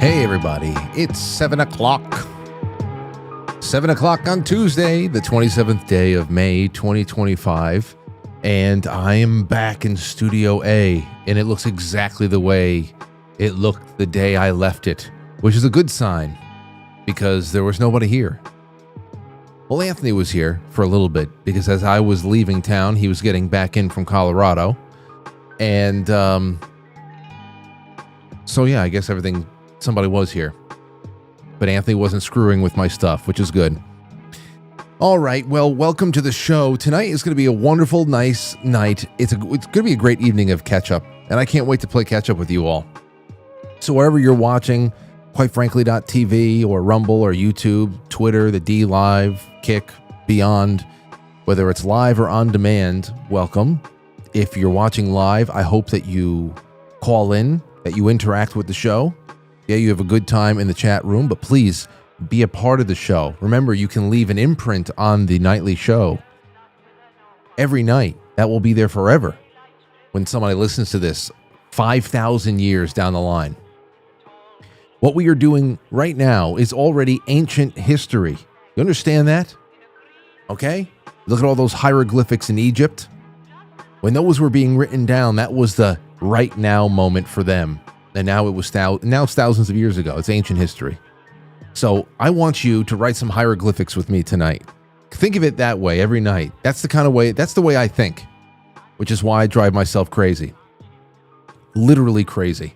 Hey everybody, it's 7 o'clock. 7 o'clock on Tuesday, the 27th day of May, 2025. And I am back in Studio A, and it looks exactly the way it looked the day I left it, which is a good sign, because there was nobody here. Well, Anthony was here for a little bit, because as I was leaving town, he was getting back in from Colorado. And, so yeah, I guess somebody was here. But Anthony wasn't screwing with my stuff, which is good. All right, well, welcome to the show. Tonight is going to be a wonderful, nice night. It's going to be a great evening of catch-up, and I can't wait to play catch-up with you all. So wherever you're watching, Quite Frankly.tv or Rumble or YouTube, Twitter, the D Live, Kick, Beyond, whether it's live or on demand, welcome. If you're watching live, I hope that you call in, that you interact with the show. Yeah, you have a good time in the chat room, but please be a part of the show. Remember, you can leave an imprint on the nightly show every night. That will be there forever when somebody listens to this 5,000 years down the line. What we are doing right now is already ancient history. You understand that? Okay? Look at all those hieroglyphics in Egypt. When those were being written down, that was the right now moment for them. And now it's thousands of years ago. It's ancient history. So I want you to write some hieroglyphics with me tonight. Think of it that way every night. That's the way I think, which is why I drive myself crazy. Literally crazy.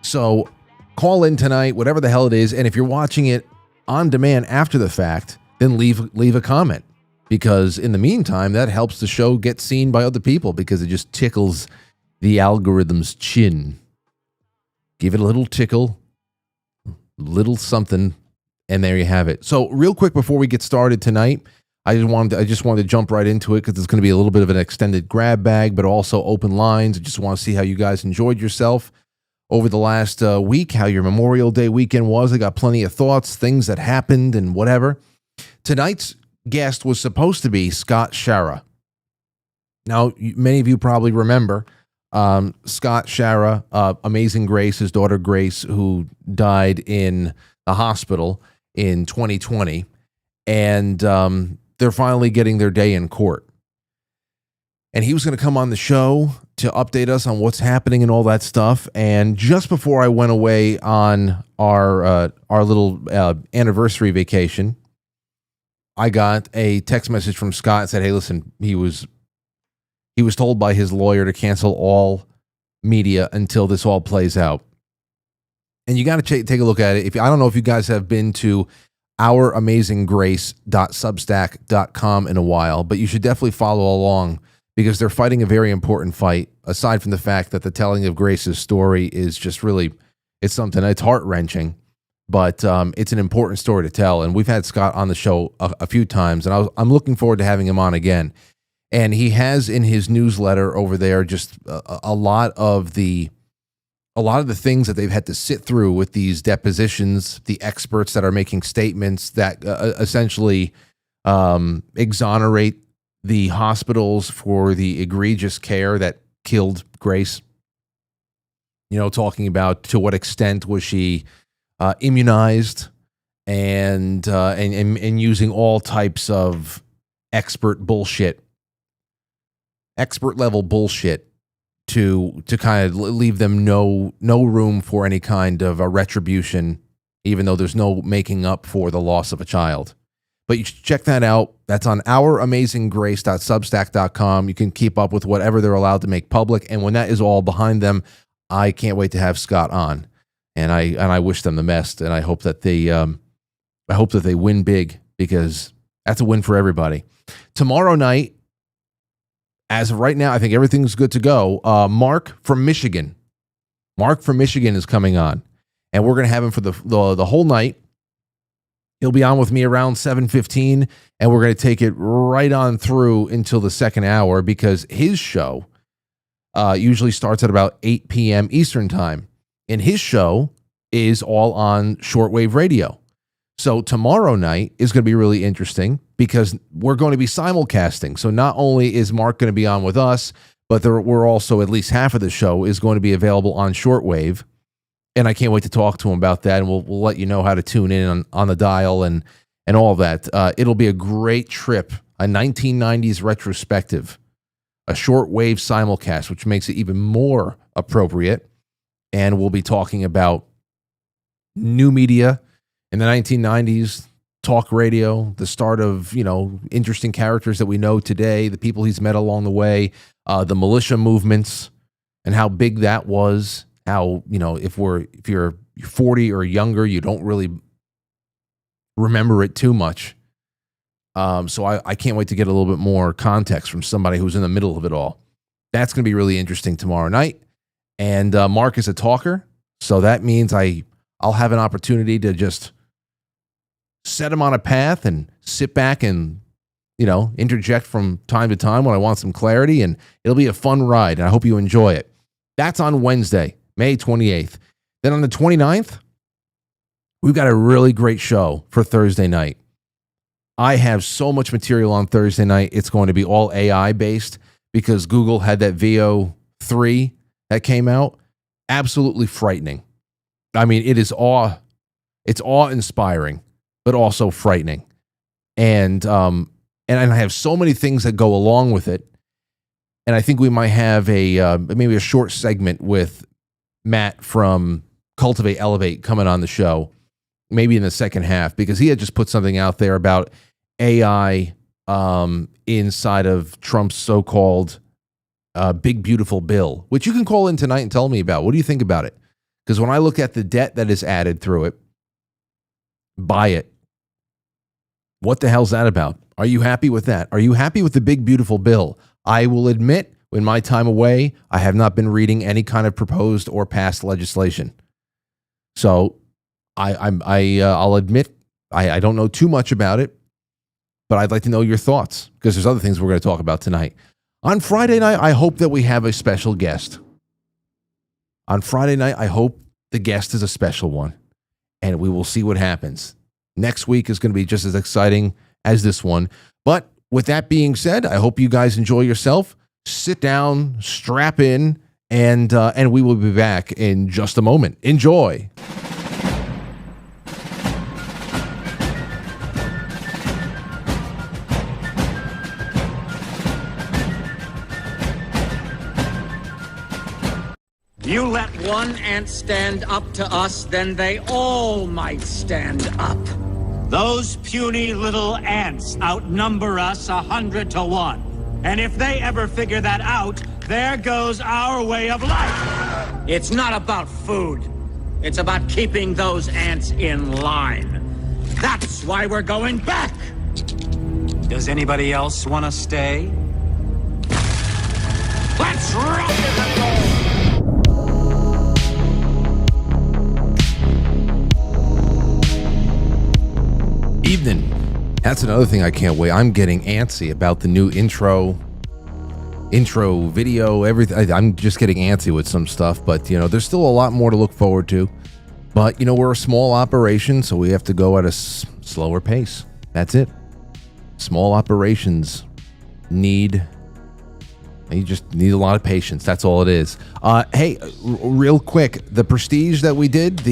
So call in tonight, whatever the hell it is. And if you're watching it on demand after the fact, then leave a comment. Because in the meantime, that helps the show get seen by other people because it just tickles the algorithm's chin. Give it a little tickle, little something, and there you have it. So real quick before we get started tonight, I just wanted to jump right into it because it's going to be a little bit of an extended grab bag, but also open lines. I just want to see how you guys enjoyed yourself over the last week, how your Memorial Day weekend was. I got plenty of thoughts, things that happened, and whatever. Tonight's guest was supposed to be Scott Schara. Now, many of you probably remember Scott Schara, Amazing Grace, his daughter Grace, who died in the hospital in 2020. And they're finally getting their day in court. And he was going to come on the show to update us on what's happening and all that stuff. And just before I went away on our little anniversary vacation, I got a text message from Scott that said, hey, listen, he was told by his lawyer to cancel all media until this all plays out. And you got to take a look at it. I don't know if you guys have been to ouramazinggrace.substack.com in a while, but you should definitely follow along because they're fighting a very important fight, aside from the fact that the telling of Grace's story is just really, it's something, it's heart-wrenching, but it's an important story to tell. And we've had Scott on the show a few times, and I'm looking forward to having him on again. And he has in his newsletter over there just a lot of the things that they've had to sit through with these depositions, the experts that are making statements that essentially exonerate the hospitals for the egregious care that killed Grace. You know, talking about to what extent was she immunized and using all types of expert level bullshit to kind of leave them no room for any kind of a retribution, even though there's no making up for the loss of a child. But you should check that out. That's on ouramazinggrace.substack.com. You can keep up with whatever they're allowed to make public. And when that is all behind them, I can't wait to have Scott on. And I wish them the best. And I hope that they win big, because that's a win for everybody. Tomorrow night, as of right now, I think everything's good to go. Mark from Michigan is coming on, and we're going to have him for the whole night. He'll be on with me around 7:15, and we're going to take it right on through until the second hour, because his show usually starts at about 8 p.m. Eastern time, and his show is all on shortwave radio. So tomorrow night is going to be really interesting because we're going to be simulcasting. So not only is Mark going to be on with us, but we're also, at least half of the show is going to be available on shortwave. and I can't wait to talk to him about that. And we'll let you know how to tune in on the dial and all that. It'll be a great trip, a 1990s retrospective, a shortwave simulcast, which makes it even more appropriate. And we'll be talking about new media in the 1990s, talk radio, the start of, interesting characters that we know today, the people he's met along the way, the militia movements and how big that was, how, if you're 40 or younger, you don't really remember it too much. So I can't wait to get a little bit more context from somebody who's in the middle of it all. That's going to be really interesting tomorrow night. And Mark is a talker, so that means I'll have an opportunity to just set him on a path and sit back and, interject from time to time when I want some clarity, and it'll be a fun ride, and I hope you enjoy it. That's on Wednesday, May 28th. Then on the 29th, we've got a really great show for Thursday night. I have so much material on Thursday night. It's going to be all AI based because Google had that VO 3 that came out. Absolutely frightening. I mean, it's awe-inspiring, but also frightening. And I have so many things that go along with it. And I think we might have maybe a short segment with Matt from Cultivate Elevate coming on the show, maybe in the second half, because he had just put something out there about AI inside of Trump's so-called big, beautiful bill, which you can call in tonight and tell me about. What do you think about it? Because when I look at the debt that is added through it, buy it. What the hell's that about? Are you happy with that? Are you happy with the big, beautiful bill? I will admit, in my time away, I have not been reading any kind of proposed or passed legislation. So I'll admit I don't know too much about it, but I'd like to know your thoughts because there's other things we're going to talk about tonight. On Friday night, I hope that we have a special guest. On Friday night, I hope the guest is a special one, and we will see what happens. Next week is going to be just as exciting as this one. But with that being said, I hope you guys enjoy yourself. Sit down, strap in, and we will be back in just a moment. Enjoy. You let one ant stand up to us, then they all might stand up. Those puny little ants outnumber us 100 to 1. And if they ever figure that out, there goes our way of life. It's not about food. It's about keeping those ants in line. That's why we're going back. Does anybody else want to stay? Let's rock and roll! Evening. That's another thing I can't wait. I'm getting antsy about the new intro video, everything. I'm just getting antsy with some stuff, but there's still a lot more to look forward to. But we're a small operation, so we have to go at a slower pace. That's it. Small operations you just need a lot of patience. That's all it is. Hey, real quick, the Prestige that we did,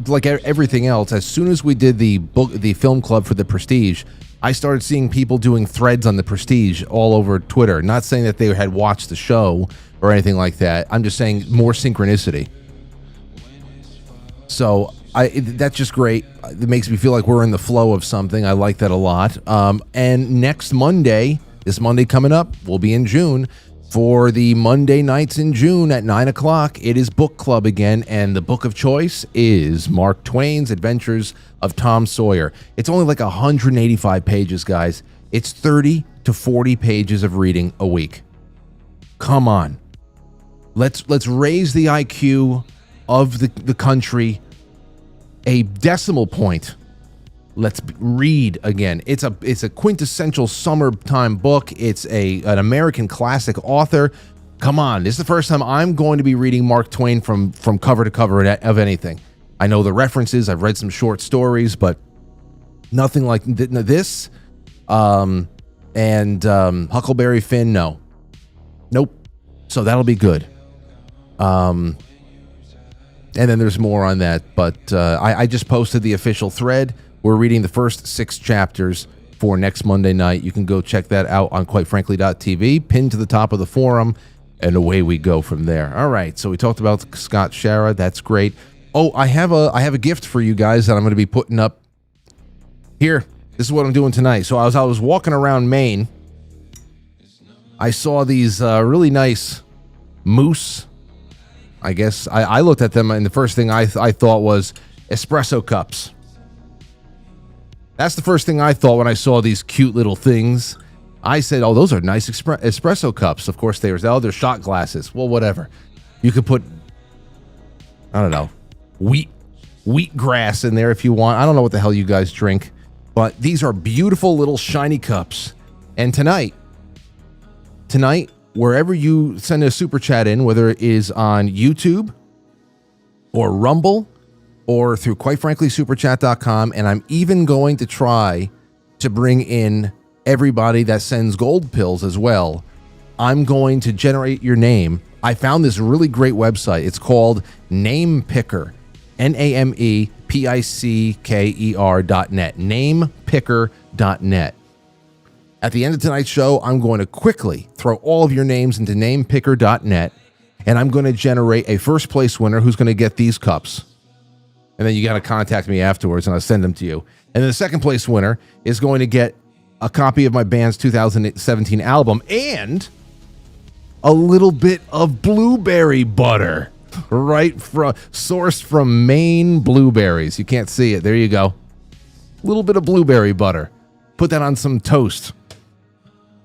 like everything else, as soon as we did the film club for the Prestige, I started seeing people doing threads on the Prestige all over Twitter. Not saying that they had watched the show or anything like that. I'm just saying more synchronicity. So that's just great. It makes me feel like we're in the flow of something. I like that a lot. And next Monday, this Monday coming up, we'll be in June. For the Monday nights in June at 9 o'clock, it is book club again, and the book of choice is Mark Twain's Adventures of Tom Sawyer. It's only like 185 pages, guys. It's 30 to 40 pages of reading a week. Come on. Let's raise the IQ of the country a decimal point. Let's read again. It's a quintessential summertime book. It's an American classic author. Come on, this is the first time I'm going to be reading Mark Twain from cover to cover of anything. I know the references. I've read some short stories, but nothing like this. Huckleberry Finn, no. Nope. So that'll be good. And And then there's more on that, but I just posted the official thread. We're reading the first 6 chapters for next Monday night. You can go check that out on quitefrankly.tv, pinned to the top of the forum, and away we go from there. All right, so we talked about Scott Shara. That's great. Oh, I have a gift for you guys that I'm going to be putting up here. This is what I'm doing tonight. So as I was walking around Maine, I saw these really nice moose. I guess I looked at them, and the first thing I thought was espresso cups. That's the first thing I thought when I saw these cute little things. I said, oh, those are nice espresso cups. Of course, they're shot glasses. Well, whatever. You could put, I don't know, wheat grass in there if you want. I don't know what the hell you guys drink, but these are beautiful little shiny cups. And tonight, wherever you send a super chat in, whether it is on YouTube or Rumble or through quitefranklysuperchat.com, and I'm even going to try to bring in everybody that sends gold pills as well. I'm going to generate your name. I found this really great website. It's called Namepicker, NAMEPICKER.net, namepicker.net. At the end of tonight's show, I'm going to quickly throw all of your names into namepicker.net, and I'm going to generate a first place winner who's going to get these cups. And then you got to contact me afterwards, and I'll send them to you. And then the second place winner is going to get a copy of my band's 2017 album and a little bit of blueberry butter, sourced from Maine blueberries. You can't see it. There you go. A little bit of blueberry butter. Put that on some toast.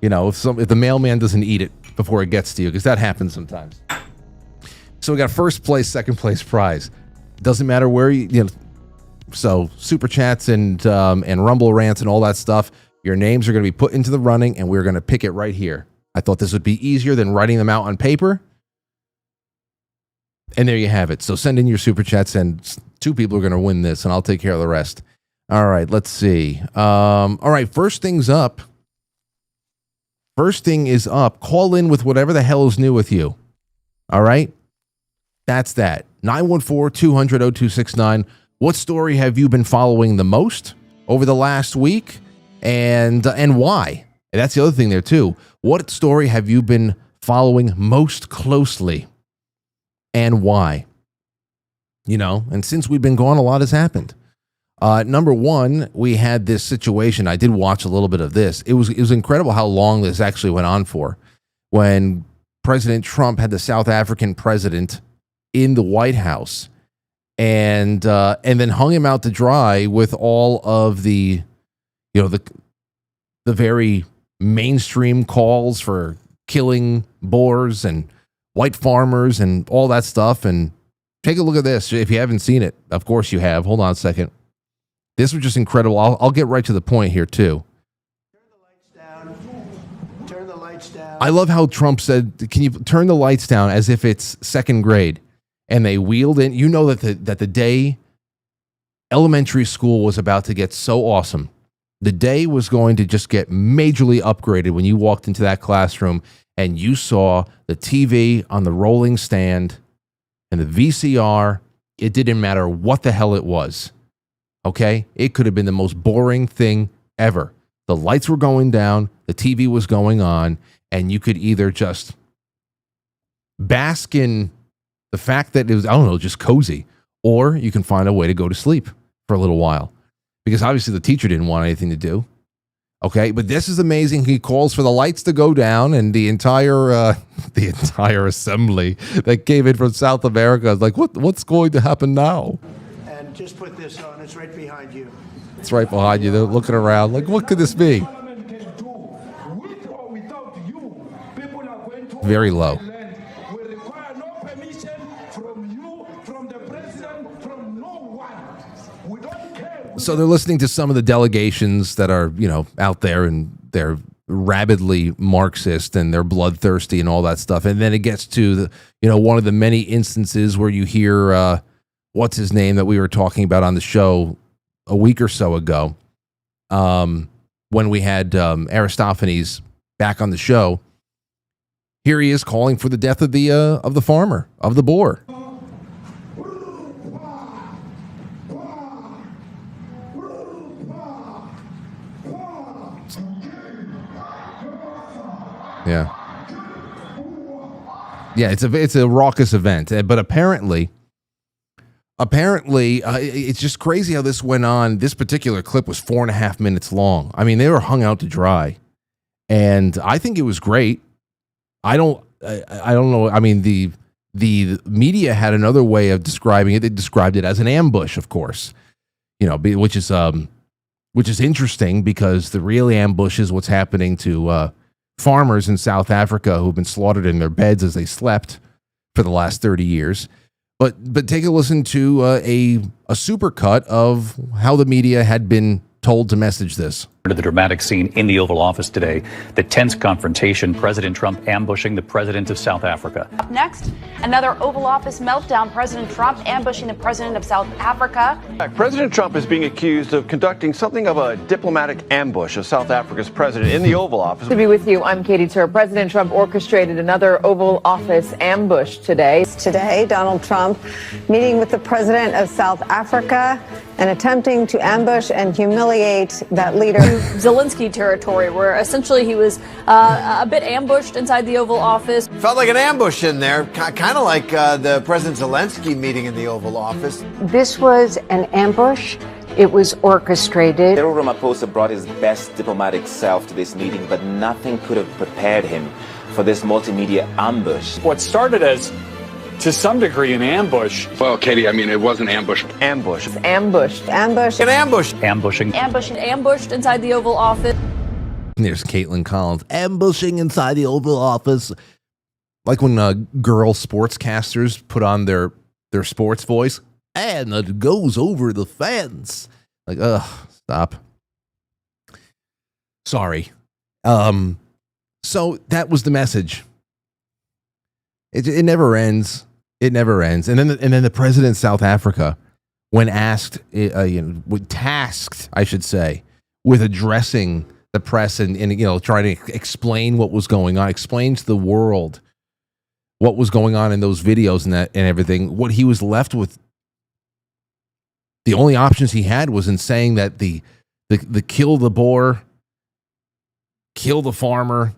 You know, if the mailman doesn't eat it before it gets to you, because that happens sometimes. So we got first place, second place prize. Doesn't matter where you know. So super chats and Rumble rants and all that stuff. Your names are going to be put into the running, and we're going to pick it right here. I thought this would be easier than writing them out on paper. And there you have it. So send in your super chats, and 2 people are going to win this, and I'll take care of the rest. All right, let's see. All right, first thing is up. Call in with whatever the hell is new with you. All right? That's that. 914-200-0269. What story have you been following the most over the last week, and why? And that's the other thing there, too. What story have you been following most closely, and why? You know, and since we've been gone, a lot has happened. Number one, we had this situation. I did watch a little bit of this. It was incredible how long this actually went on for. When President Trump had the South African president in the White House, and then hung him out to dry with all of the, you know, the very mainstream calls for killing Boers and white farmers and all that stuff. And take a look at this. If you haven't seen it, of course you have. Hold on a second. This was just incredible. I'll get right to the point here, too. Turn the lights down. Turn the lights down. I love how Trump said, can you turn the lights down, as if it's second grade? And they wheeled in. You know that the day elementary school was about to get so awesome. The day was going to just get majorly upgraded when you walked into that classroom and you saw the TV on the rolling stand and the VCR. It didn't matter what the hell it was. Okay? It could have been the most boring thing ever. The lights were going down, the TV was going on, and you could either just bask in the fact that it was, I don't know, just cozy, or you can find a way to go to sleep for a little while, because obviously the teacher didn't want anything to do. Okay, but this is amazing. He calls for the lights to go down, and the entire assembly that came in from South America is like, what's going to happen now? And just put this on. It's right behind you. It's right behind you. They're looking around like, what could this be? Very low. So they're listening to some of the delegations that are, you know, out there, and they're rabidly Marxist and they're bloodthirsty and all that stuff. And then it gets to the, you know, one of the many instances where you hear what's his name that we were talking about on the show a week or so ago, when we had Aristophanes back on the show. Here he is calling for the death of the farmer, of the Boer. Yeah, it's a raucous event, but apparently, it's just crazy how this went on. This particular clip was 4.5 minutes long. I mean, they were hung out to dry, and I think it was great. I don't know. I mean, the media had another way of describing it. They described it as an ambush, of course, which is interesting because the real ambush is what's happening to farmers in South Africa who've been slaughtered in their beds as they slept for the last 30 years. But take a listen to a supercut of how the media had been told to message this. To the dramatic scene in the Oval Office today, the tense confrontation, President Trump ambushing the president of South Africa. Up next, another Oval Office meltdown. President Trump ambushing the president of South Africa. President Trump is being accused of conducting something of a diplomatic ambush of South Africa's president in the Oval Office. To be with you, I'm Katie Tur. President Trump orchestrated another Oval Office ambush today. Today, Donald Trump meeting with the president of South Africa and attempting to ambush and humiliate that leader. Zelensky territory, where essentially he was a bit ambushed inside the Oval Office. Felt like an ambush in there, kind of like the President Zelensky meeting in the Oval Office. This was an ambush. It was orchestrated. Cyril Ramaphosa brought his best diplomatic self to this meeting, but nothing could have prepared him for this multimedia ambush. What started as, to some degree, an ambush. Well, Katie, I mean, it was an ambush. Ambush. Ambushed. Ambush. An ambush. Ambushing. Ambushed inside the Oval Office. And there's Caitlin Collins ambushing inside the Oval Office. Like when girl sportscasters put on their sports voice, and it goes over the fence. Like, stop. Sorry. So that was the message. It never ends. It never ends. And then the president of South Africa, when asked, tasked, I should say, with addressing the press and trying to explain what was going on, explain to the world what was going on in those videos and everything. What he was left with, the only options he had was in saying that the kill the boar, kill the farmer,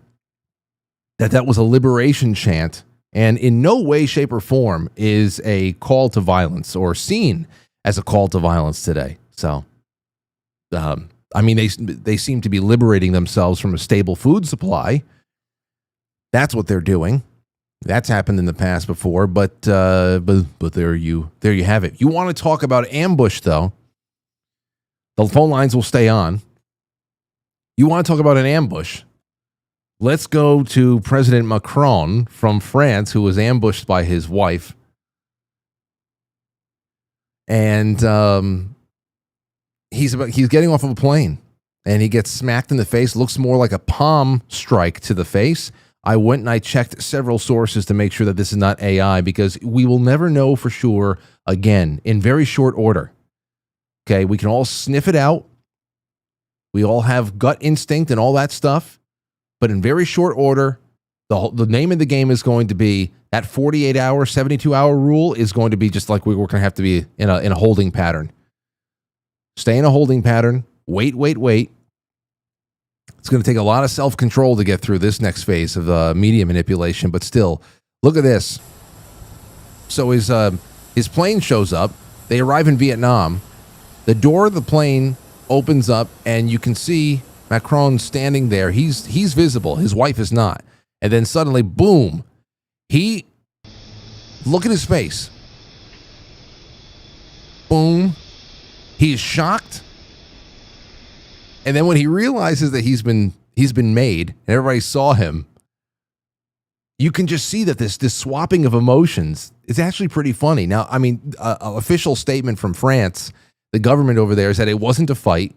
that was a liberation chant. And in no way, shape, or form is a call to violence or seen as a call to violence today. So, I mean, they seem to be liberating themselves from a stable food supply. That's what they're doing. That's happened in the past before, but there you have it. You want to talk about ambush, though? The phone lines will stay on. You want to talk about an ambush? Let's go to President Macron from France, who was ambushed by his wife. And he's getting off of a plane, and he gets smacked in the face. Looks more like a palm strike to the face. I went and I checked several sources to make sure that this is not AI, because we will never know for sure again in very short order. Okay, we can all sniff it out. We all have gut instinct and all that stuff. But in very short order, the name of the game is going to be that 48-hour, 72-hour rule is going to be just like we're going to have to be in a holding pattern. Stay in a holding pattern. Wait. It's going to take a lot of self-control to get through this next phase of media manipulation. But still, look at this. So his plane shows up. They arrive in Vietnam. The door of the plane opens up, and you can see Macron standing there. He's visible. His wife is not. And then suddenly, boom, look at his face. Boom. He is shocked. And then when he realizes that he's been made and everybody saw him, you can just see that this swapping of emotions is actually pretty funny. Now, I mean, official statement from France, the government over there, is that it wasn't a fight.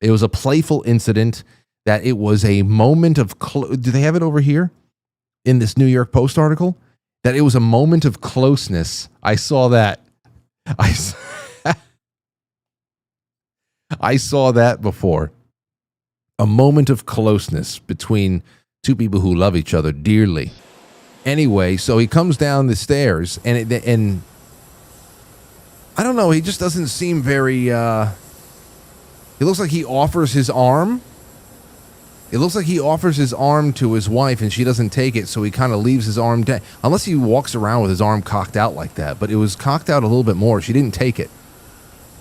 It was a playful incident, that it was a moment of do they have it over here in this New York Post article? That it was a moment of closeness. I saw that. I saw that before. A moment of closeness between two people who love each other dearly. Anyway, so he comes down the stairs, and I don't know, he just doesn't seem very... He looks like he offers his arm, It looks like he offers his arm to his wife and she doesn't take it, so he kind of leaves his arm down. Unless he walks around with his arm cocked out like that, but it was cocked out a little bit more. She didn't take it.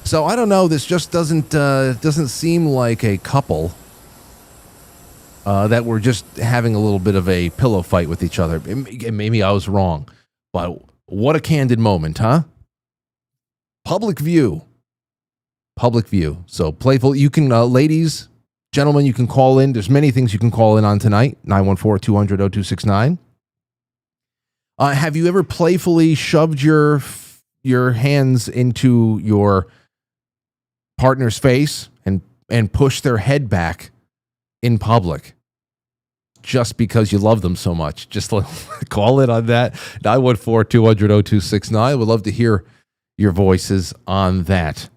So I don't know. This just doesn't seem like a couple that were just having a little bit of a pillow fight with each other. Maybe I was wrong, but what a candid moment, huh? Public view. So playful. You can, ladies, gentlemen, you can call in. There's many things you can call in on tonight. 914-200-0269. Have you ever playfully shoved your hands into your partner's face and pushed their head back in public just because you love them so much? Just call it on that. 914-200-0269. Would love to hear your voices on that.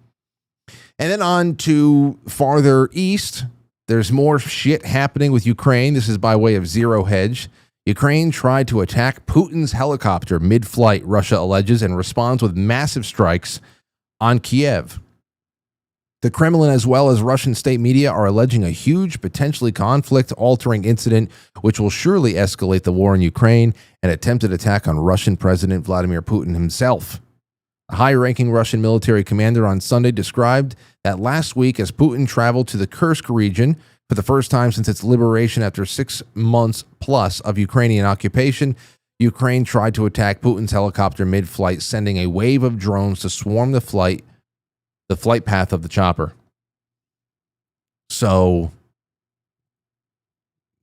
And then on to farther east. There's more shit happening with Ukraine. This is by way of Zero Hedge. Ukraine tried to attack Putin's helicopter mid-flight, Russia alleges, and responds with massive strikes on Kiev. The Kremlin, as well as Russian state media, are alleging a huge, potentially conflict-altering incident which will surely escalate the war in Ukraine, an attempted attack on Russian President Vladimir Putin himself. A high-ranking Russian military commander on Sunday described that last week as Putin traveled to the Kursk region for the first time since its liberation after 6 months plus of Ukrainian occupation, Ukraine tried to attack Putin's helicopter mid-flight, sending a wave of drones to swarm the flight path of the chopper. So,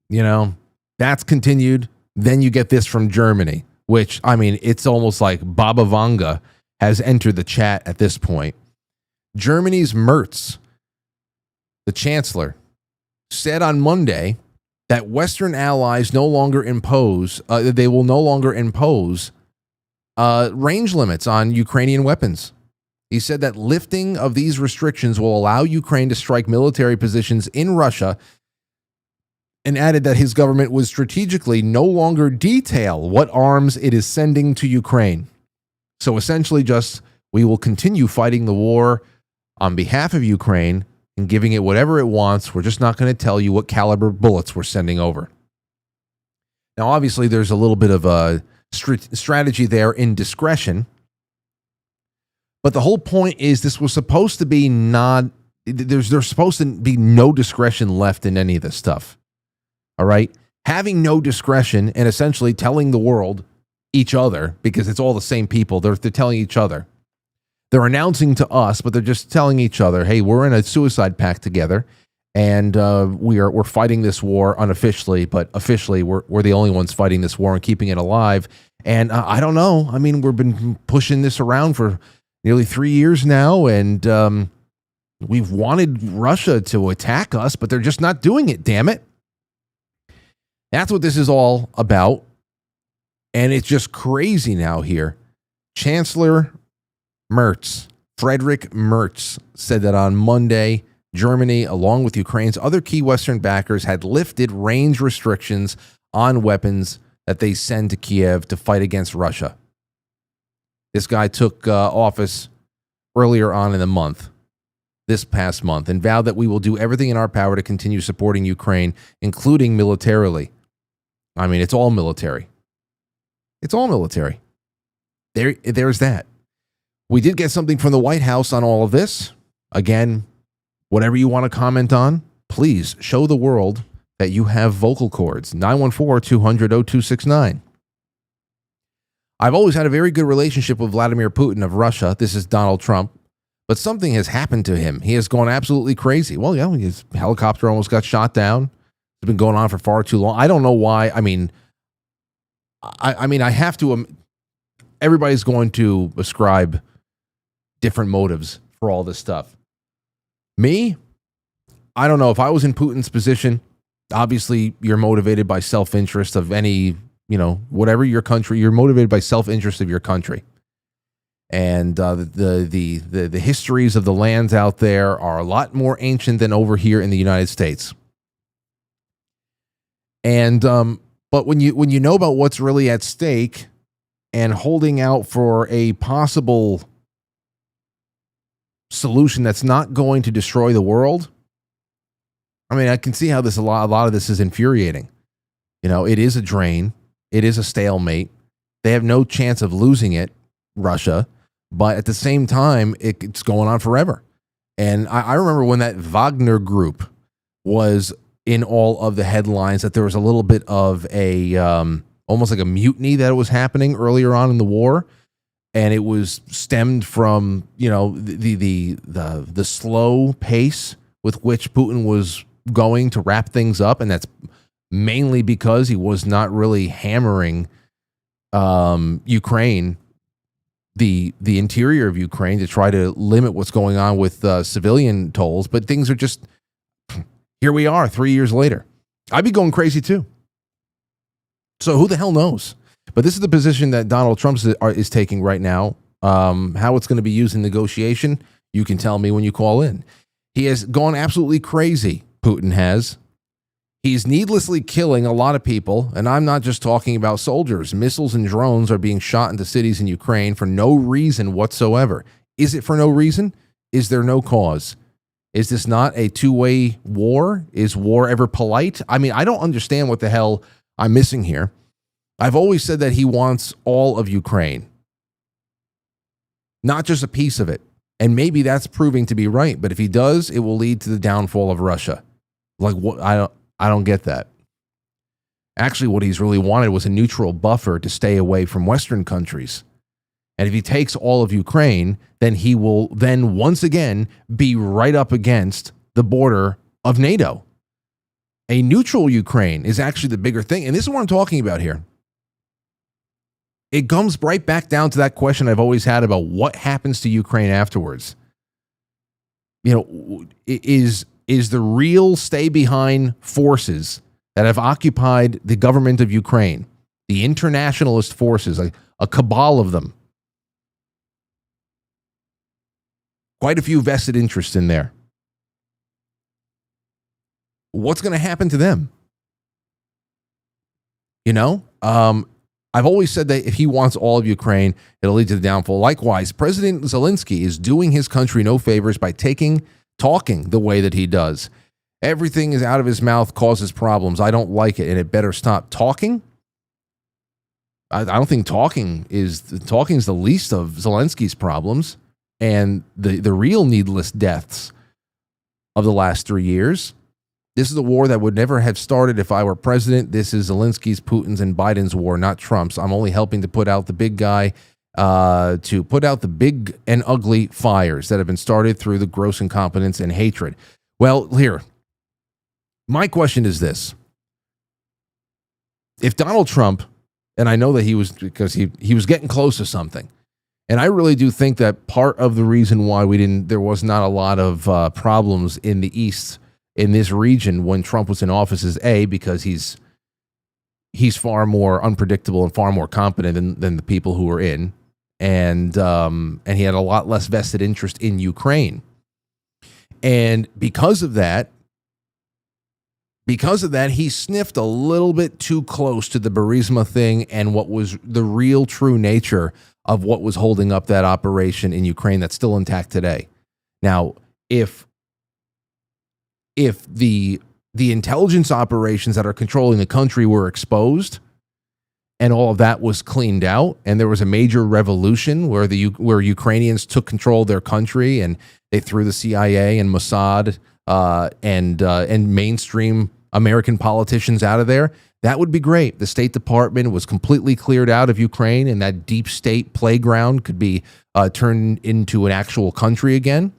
that's continued. Then you get this from Germany, which, it's almost like Baba Vanga has entered the chat at this point. Germany's Merz, the chancellor, said on Monday that Western allies will no longer impose range limits on Ukrainian weapons. He said that lifting of these restrictions will allow Ukraine to strike military positions in Russia, and added that his government would strategically no longer detail what arms it is sending to Ukraine. So essentially we will continue fighting the war on behalf of Ukraine and giving it whatever it wants. We're just not going to tell you what caliber bullets we're sending over. Now, obviously, there's a little bit of a strategy there in discretion. But the whole point is this was supposed to be there's supposed to be no discretion left in any of this stuff. All right? Having no discretion and essentially telling the world, each other, because it's all the same people, they're telling each other. They're announcing to us, but they're just telling each other, hey, we're in a suicide pact together, and we're fighting this war unofficially, but officially we're the only ones fighting this war and keeping it alive. And I don't know. We've been pushing this around for nearly 3 years now, and we've wanted Russia to attack us, but they're just not doing it, damn it. That's what this is all about. And it's just crazy now here. Chancellor Merz, Friedrich Merz, said that on Monday, Germany, along with Ukraine's other key Western backers, had lifted range restrictions on weapons that they send to Kiev to fight against Russia. This guy took office earlier on in the month, this past month, and vowed that we will do everything in our power to continue supporting Ukraine, including militarily. It's all military. It's all military. There's that. We did get something from the White House on all of this. Again, whatever you want to comment on, please show the world that you have vocal cords. 914-200-0269. I've always had a very good relationship with Vladimir Putin of Russia. This is Donald Trump. But something has happened to him. He has gone absolutely crazy. Well, yeah, his helicopter almost got shot down. It's been going on for far too long. I don't know why. I have to. Everybody's going to ascribe different motives for all this stuff. Me, I don't know. If I was in Putin's position, obviously you're motivated by self-interest of any, whatever your country. You're motivated by self-interest of your country, and the histories of the lands out there are a lot more ancient than over here in the United States. And but when you know about what's really at stake and holding out for a possible solution that's not going to destroy the world, I mean, I can see how a lot of this is infuriating. You know, it is a drain. It is a stalemate. They have no chance of losing it, Russia. But at the same time, it's going on forever. And I remember when that Wagner group was in all of the headlines, that there was a little bit of a almost like a mutiny that was happening earlier on in the war. And it was stemmed from, you know, the slow pace with which Putin was going to wrap things up. And that's mainly because he was not really hammering Ukraine, the interior of Ukraine, to try to limit what's going on with civilian tolls. But things are just, here we are 3 years later. I'd be going crazy too. So who the hell knows? But this is the position that Donald Trump is taking right now. How it's going to be used in negotiation, you can tell me when you call in. He has gone absolutely crazy, Putin has. He's needlessly killing a lot of people, and I'm not just talking about soldiers. Missiles and drones are being shot into cities in Ukraine for no reason whatsoever. Is it for no reason? Is there no cause? Is this not a two-way war? Is war ever polite? I mean, I don't understand what the hell I'm missing here. I've always said that he wants all of Ukraine, not just a piece of it. And maybe that's proving to be right. But if he does, it will lead to the downfall of Russia. Like, what? I don't get that. Actually, what he's really wanted was a neutral buffer to stay away from Western countries. And if he takes all of Ukraine, then he will then once again be right up against the border of NATO. A neutral Ukraine is actually the bigger thing. And this is what I'm talking about here. It comes right back down to that question I've always had about what happens to Ukraine afterwards. You know, is the real stay-behind forces that have occupied the government of Ukraine, the internationalist forces, a cabal of them, quite a few vested interests in there. What's going to happen to them? You know, I've always said that if he wants all of Ukraine, it'll lead to the downfall. Likewise, President Zelensky is doing his country no favors by talking the way that he does. Everything is out of his mouth causes problems. I don't like it, and it better stop talking. I don't think talking is the least of Zelensky's problems and the real needless deaths of the last 3 years. This is a war that would never have started if I were president. This is Zelensky's, Putin's, and Biden's war, not Trump's. I'm only helping to put out the big guy, to put out the big and ugly fires that have been started through the gross incompetence and hatred. Well, here, my question is this. If Donald Trump, and I know that he was, because he was getting close to something, and I really do think that part of the reason why there was not a lot of problems in the East, in this region when Trump was in office, is because he's far more unpredictable and far more competent than the people who were in, and he had a lot less vested interest in Ukraine, and because of that, he sniffed a little bit too close to the Burisma thing and what was the real true nature of what was holding up that operation in Ukraine that's still intact today. Now, if the intelligence operations that are controlling the country were exposed and all of that was cleaned out and there was a major revolution where Ukrainians took control of their country and they threw the CIA and Mossad and mainstream American politicians out of there, that would be great. The State Department was completely cleared out of Ukraine and that deep state playground could be turned into an actual country again.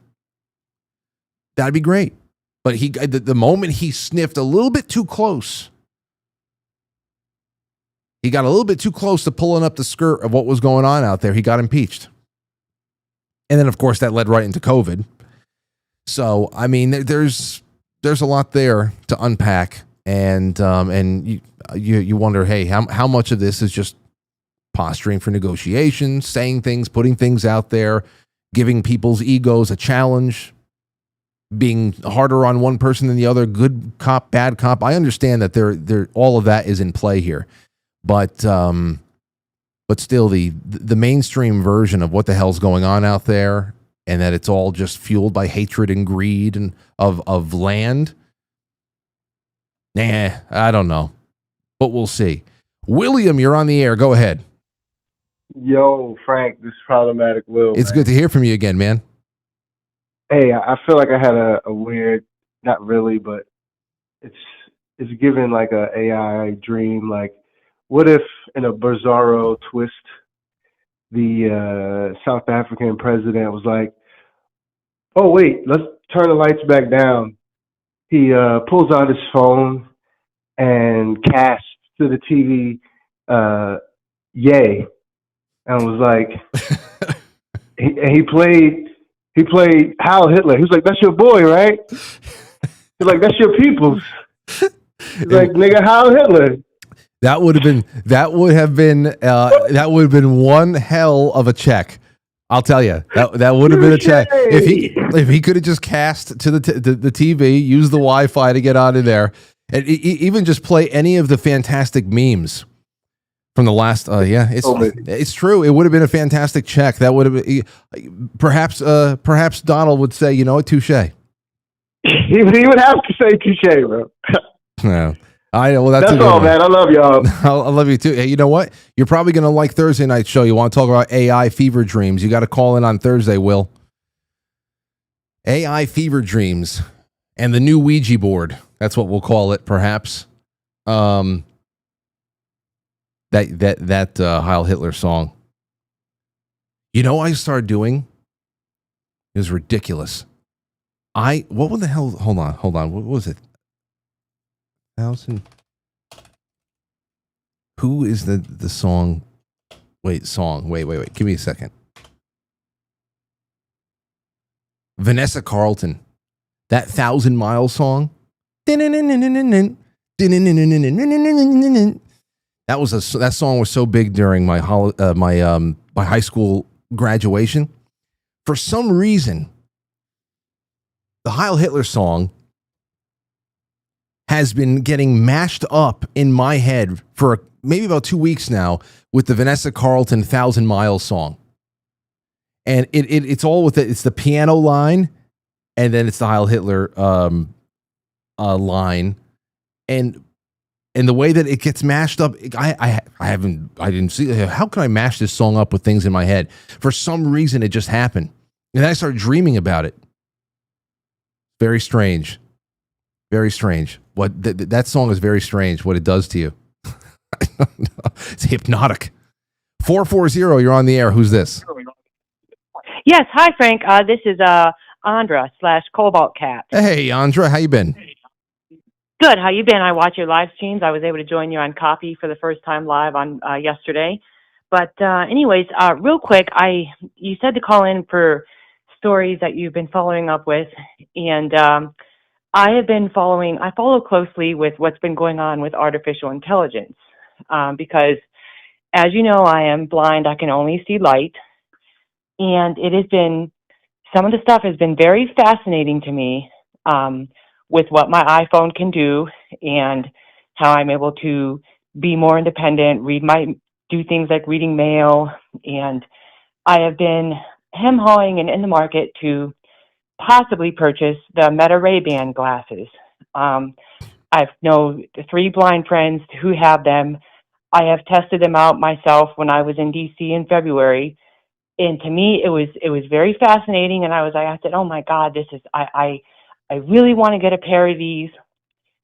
That'd be great. But the moment he sniffed a little bit too close, he got a little bit too close to pulling up the skirt of what was going on out there, he got impeached. And then, of course, that led right into COVID. So, I mean, there's a lot there to unpack. And you wonder, hey, how much of this is just posturing for negotiations, saying things, putting things out there, giving people's egos a challenge, being harder on one person than the other, good cop, bad cop. I understand that there all of that is in play here, but still the mainstream version of what the hell's going on out there, and that it's all just fueled by hatred and greed and of land. Nah, I don't know, but we'll see. William, you're on the air. Go ahead. Yo, Frank, this is Problematic Will. It's good to hear from you again, man. Hey, I feel like I had a weird, not really, but it's given like a AI dream. Like, what if in a bizarro twist, the South African president was like, "Oh wait, let's turn the lights back down." He pulls out his phone and casts to the TV, "Yay," and was like, he played Heil Hitler. He was like, "That's your boy, right?" He's like, "That's your peoples." He's like, "Nigga, Heil Hitler." That would have been one hell of a check. I'll tell you that would have been a check if he could have just cast to the TV, use the Wi-Fi to get out of there, and even just play any of the fantastic memes from the last. It's true. It would have been a fantastic check. That would have been, perhaps Donald would say, you know what, touche. He would have to say touche, bro. No. I know. Well, that's all, man. I love y'all. I love you too. Hey, you know what? You're probably going to like Thursday night show. You want to talk about AI fever dreams? You got to call in on Thursday, Will. AI fever dreams and the new Ouija board. That's what we'll call it, perhaps. That Heil Hitler song. You know what I started doing? It was ridiculous. What the hell? Hold on. What was it? 1,000. Who is the song? Wait. Give me a second. Vanessa Carlton. That 1,000 Mile song. That song was so big during my high school graduation. For some reason, the Heil Hitler song has been getting mashed up in my head for maybe about 2 weeks now with the Vanessa Carlton 1,000 Miles song. And it's all with it. It's the piano line, and then it's the Heil Hitler line. And the way that it gets mashed up, I didn't see, how can I mash this song up with things in my head? For some reason, it just happened. And then I started dreaming about it. Very strange. Very strange. That song is very strange, what it does to you. I don't know. It's hypnotic. 440, you're on the air. Who's this? Yes. Hi, Frank. This is Andra / Cobalt Cat. Hey, Andra. How you been? Good. How you been? I watch your live streams. I was able to join you on Copy for the first time live on yesterday. But anyways, real quick, you said to call in for stories that you've been following up with. And I follow closely with what's been going on with artificial intelligence because, as you know, I am blind. I can only see light. And some of the stuff has been very fascinating to me with what my iPhone can do and how I'm able to be more independent, do things like reading mail. And I have been hem-hawing and in the market to possibly purchase the Meta Ray-Ban glasses. I know 3 blind friends who have them. I have tested them out myself when I was in DC in February, and to me it was very fascinating. And I said, oh my God, I really want to get a pair of these,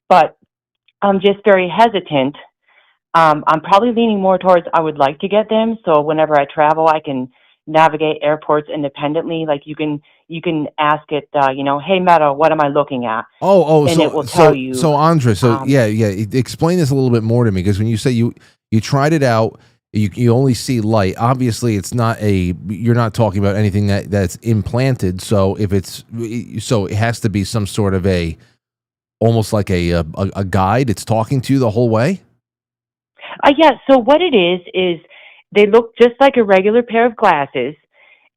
but I'm just very hesitant. I'm probably leaning more towards I would like to get them so whenever I travel I can navigate airports independently. Like you can ask it, hey Meta, what am I looking at? And it will tell you. So Andra, explain this a little bit more to me, because when you say you tried it out, you only see light. Obviously, you're not talking about anything that's implanted. So it has to be some sort of almost like a guide. It's talking to you the whole way. Yeah. So what it is they look just like a regular pair of glasses,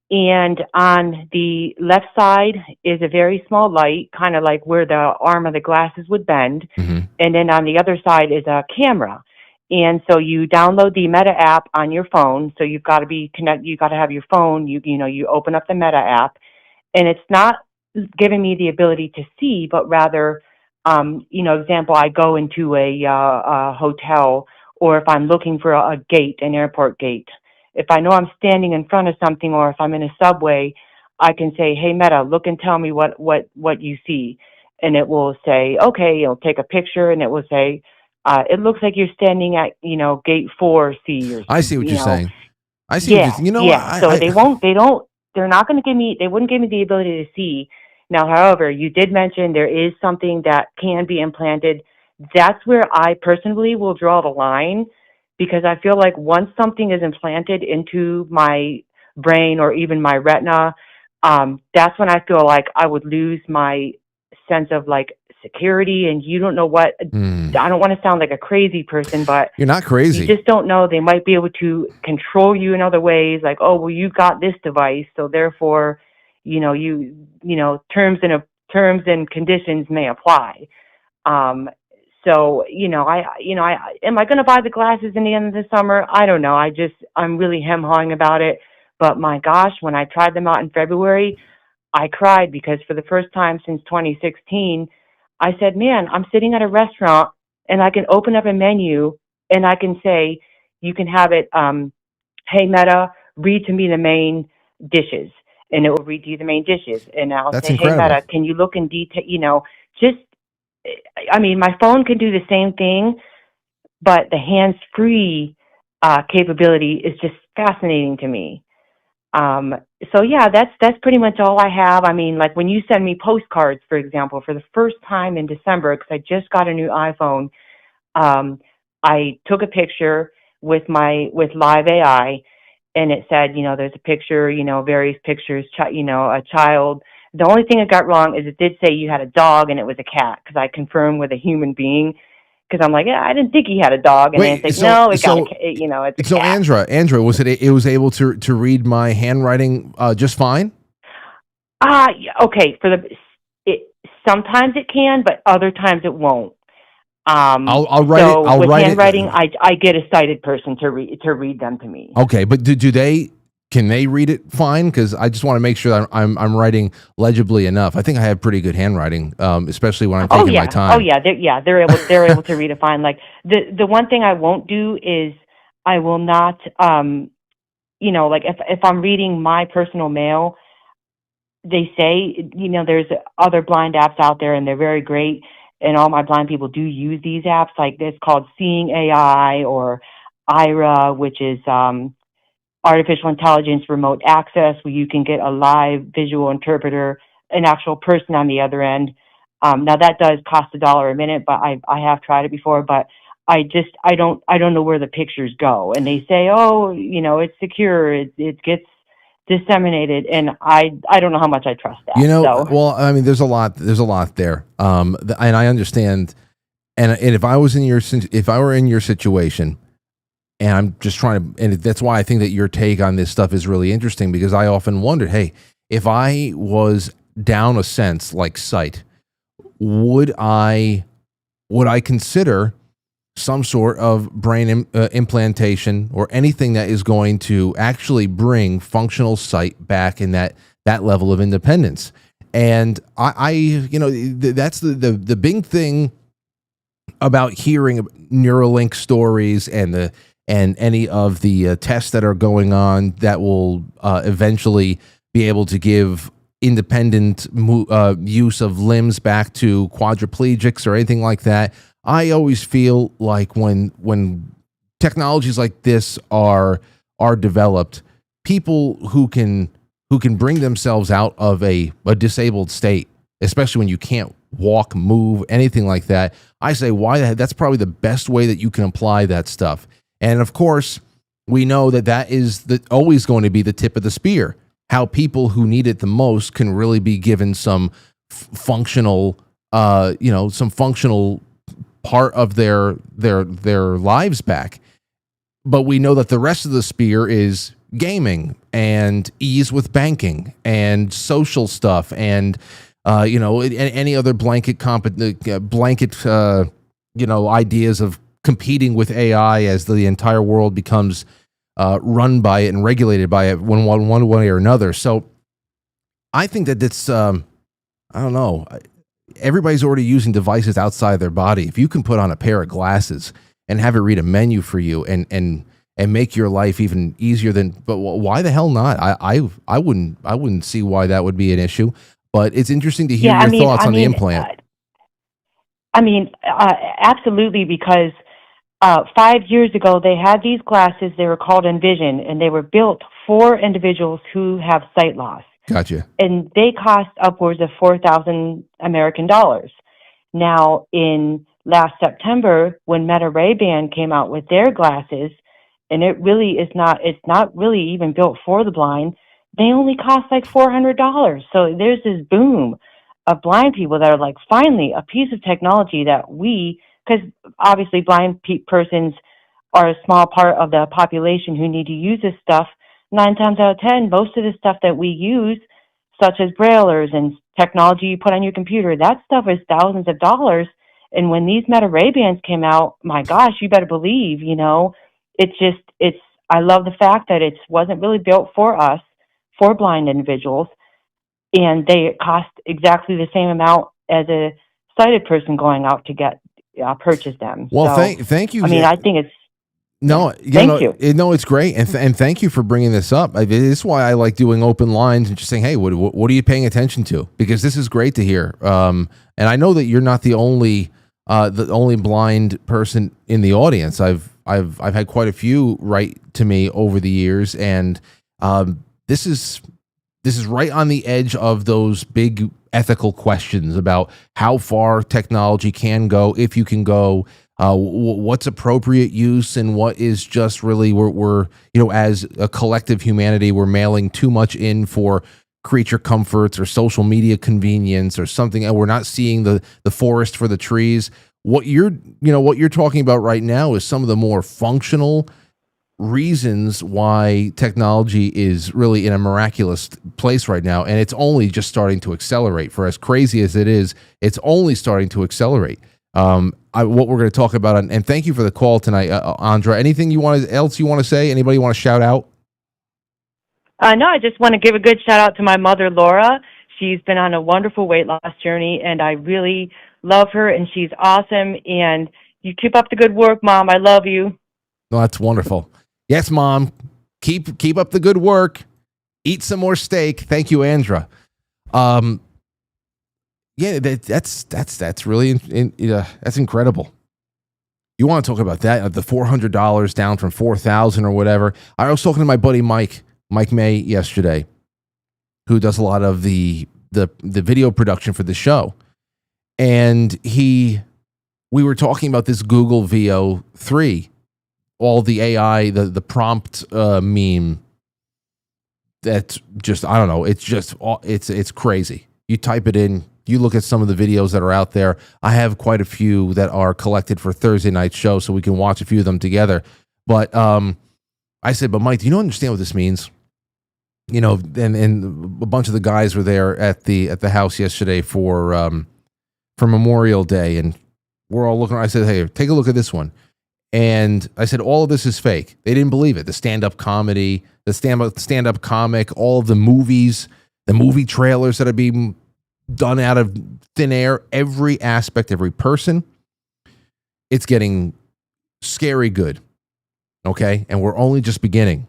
and on the left side is a very small light, kind of like where the arm of the glasses would bend, and then on the other side is a camera. And so you download the Meta app on your phone. So you've got to be connected. You got to have your phone. You open up the Meta app, and it's not giving me the ability to see, but rather Example, I go into a hotel, or if I'm looking for a gate, an airport gate. If I know I'm standing in front of something, or if I'm in a subway, I can say, "Hey Meta, look and tell me what you see," and it will say, "Okay." It'll take a picture, and it will say, "It looks like you're standing at gate 4C." Or I see what you're saying. I see. Yeah, what you're, yeah. So they're not going to give me. They wouldn't give me the ability to see. Now, however, you did mention there is something that can be implanted. That's where I personally will draw the line, because I feel like once something is implanted into my brain or even my retina, that's when I feel like I would lose my sense of like security. And you don't know what, I don't want to sound like a crazy person, but you're not crazy. You just don't know. They might be able to control you in other ways. Like, oh, well, you got this device, so therefore, terms and conditions may apply. Am I going to buy the glasses in the end of the summer? I don't know. I'm really hem-hawing about it. But my gosh, when I tried them out in February, I cried, because for the first time since 2016, I said, man, I'm sitting at a restaurant and I can open up a menu and I can say, you can have it, hey Meta, read to me the main dishes. And it will read to you the main dishes. And I'll That's say, incredible. Hey Meta, can you look in detail, my phone can do the same thing, but the hands-free capability is just fascinating to me. So yeah, that's pretty much all I have. I mean, like when you send me postcards, for example, for the first time in December, because I just got a new iPhone, I took a picture with Live AI, and it said, there's a picture, various pictures, a child. The only thing it got wrong is it did say you had a dog and it was a cat, because I confirmed with a human being, because I'm like, yeah, I didn't think he had a dog, and Wait, it's like, no, it's a cat. It's a so cat. Andra, was it was able to read my handwriting just fine? Okay. Sometimes it can, but other times it won't. I'll write it. I'll with write handwriting, it. I get a sighted person to read them to me. Okay, but can they read it fine? Because I just want to make sure that I'm writing legibly enough. I think I have pretty good handwriting, especially when I'm taking my time. Oh yeah, they're able to read it fine. Like the one thing I won't do is I will not, like if I'm reading my personal mail, they say there's other blind apps out there and they're very great, and all my blind people do use these apps. Like it's called Seeing AI or IRA, which is artificial intelligence remote access, where you can get a live visual interpreter, an actual person on the other end. Now that does cost $1 a minute, but I have tried it before, but I don't know where the pictures go. And they say, oh, it's secure. It gets disseminated. And I don't know how much I trust that. Well, I mean, there's a lot there. And I understand. And if I were in your situation, and I'm just trying to, and that's why I think that your take on this stuff is really interesting, because I often wondered, hey, if I was down a sense like sight, would I consider some sort of brain implantation or anything that is going to actually bring functional sight back in that level of independence? And I that's the big thing about hearing Neuralink stories and any of the tests that are going on that will eventually be able to give independent use of limbs back to quadriplegics or anything like that. I always feel like when technologies like this are developed, people who can bring themselves out of a disabled state, especially when you can't walk, move, anything like that, I say, that's probably the best way that you can apply that stuff. And of course, we know that is always going to be the tip of the spear. How people who need it the most can really be given some functional, some functional part of their lives back. But we know that the rest of the spear is gaming and ease with banking and social stuff and any other blanket ideas of competing with AI as the entire world becomes run by it and regulated by it one way or another. So I think that it's I don't know. everybody's already using devices outside their body. If you can put on a pair of glasses and have it read a menu for you and make your life even easier but why the hell not? I wouldn't see why that would be an issue, but it's interesting to hear your thoughts on the implant. Absolutely, because 5 years ago, they had these glasses. They were called Envision, and they were built for individuals who have sight loss. Gotcha. And they cost upwards of 4,000 American dollars. Now, in last September, when Meta Ray-Ban came out with their glasses, and it's not really even built for the blind, they only cost like $400. So there's this boom of blind people that are like, finally, a piece of technology that because obviously blind persons are a small part of the population who need to use this stuff. 9 times out of 10, most of the stuff that we use, such as braillers and technology you put on your computer, that stuff is thousands of dollars. And when these Meta Ray-Bans came out, my gosh, you better believe, I love the fact that it wasn't really built for us, for blind individuals, and they cost exactly the same amount as a sighted person going out to purchase them. Well, thank you. I think it's thank you. No, it's great, and thank you for bringing this up. This is why I like doing open lines and just saying, "Hey, what are you paying attention to?" Because this is great to hear. And I know that you're not the only blind person in the audience. I've had quite a few write to me over the years, and this is right on the edge of those big ethical questions about how far technology can go, if you can go. What's appropriate use and what is just really we're as a collective humanity, we're mailing too much in for creature comforts or social media convenience or something, and we're not seeing the forest for the trees. What you're talking about right now is some of the more functional reasons why technology is really in a miraculous place right now, and it's only just starting to accelerate. For as crazy as it is, it's only starting to accelerate. What we're going to talk about, and thank you for the call tonight, Andra. Anything else you want to say? Anybody want to shout out? No, I just want to give a good shout out to my mother, Laura. She's been on a wonderful weight loss journey, and I really love her, and she's awesome. And you keep up the good work, Mom. I love you. No, that's wonderful. Yes, Mom. Keep up the good work. Eat some more steak. Thank you, Andra. Yeah, that's really that's incredible. You want to talk about that? The $400 down from $4,000 or whatever. I was talking to my buddy Mike May yesterday, who does a lot of the video production for the show, and we were talking about this Google VO3, all the AI, the prompt meme. That's just, I don't know. It's just it's crazy. You type it in. You look at some of the videos that are out there. I have quite a few that are collected for Thursday night show, so we can watch a few of them together. But I said, but Mike, do you understand what this means? And a bunch of the guys were there at the house yesterday for Memorial Day, and we're all looking. I said, hey, take a look at this one. And I said, all of this is fake. They didn't believe it. The stand-up comedy, the stand-up comic, all of the movies, the movie trailers that are being done out of thin air, every aspect, every person, it's getting scary good. Okay. And we're only just beginning.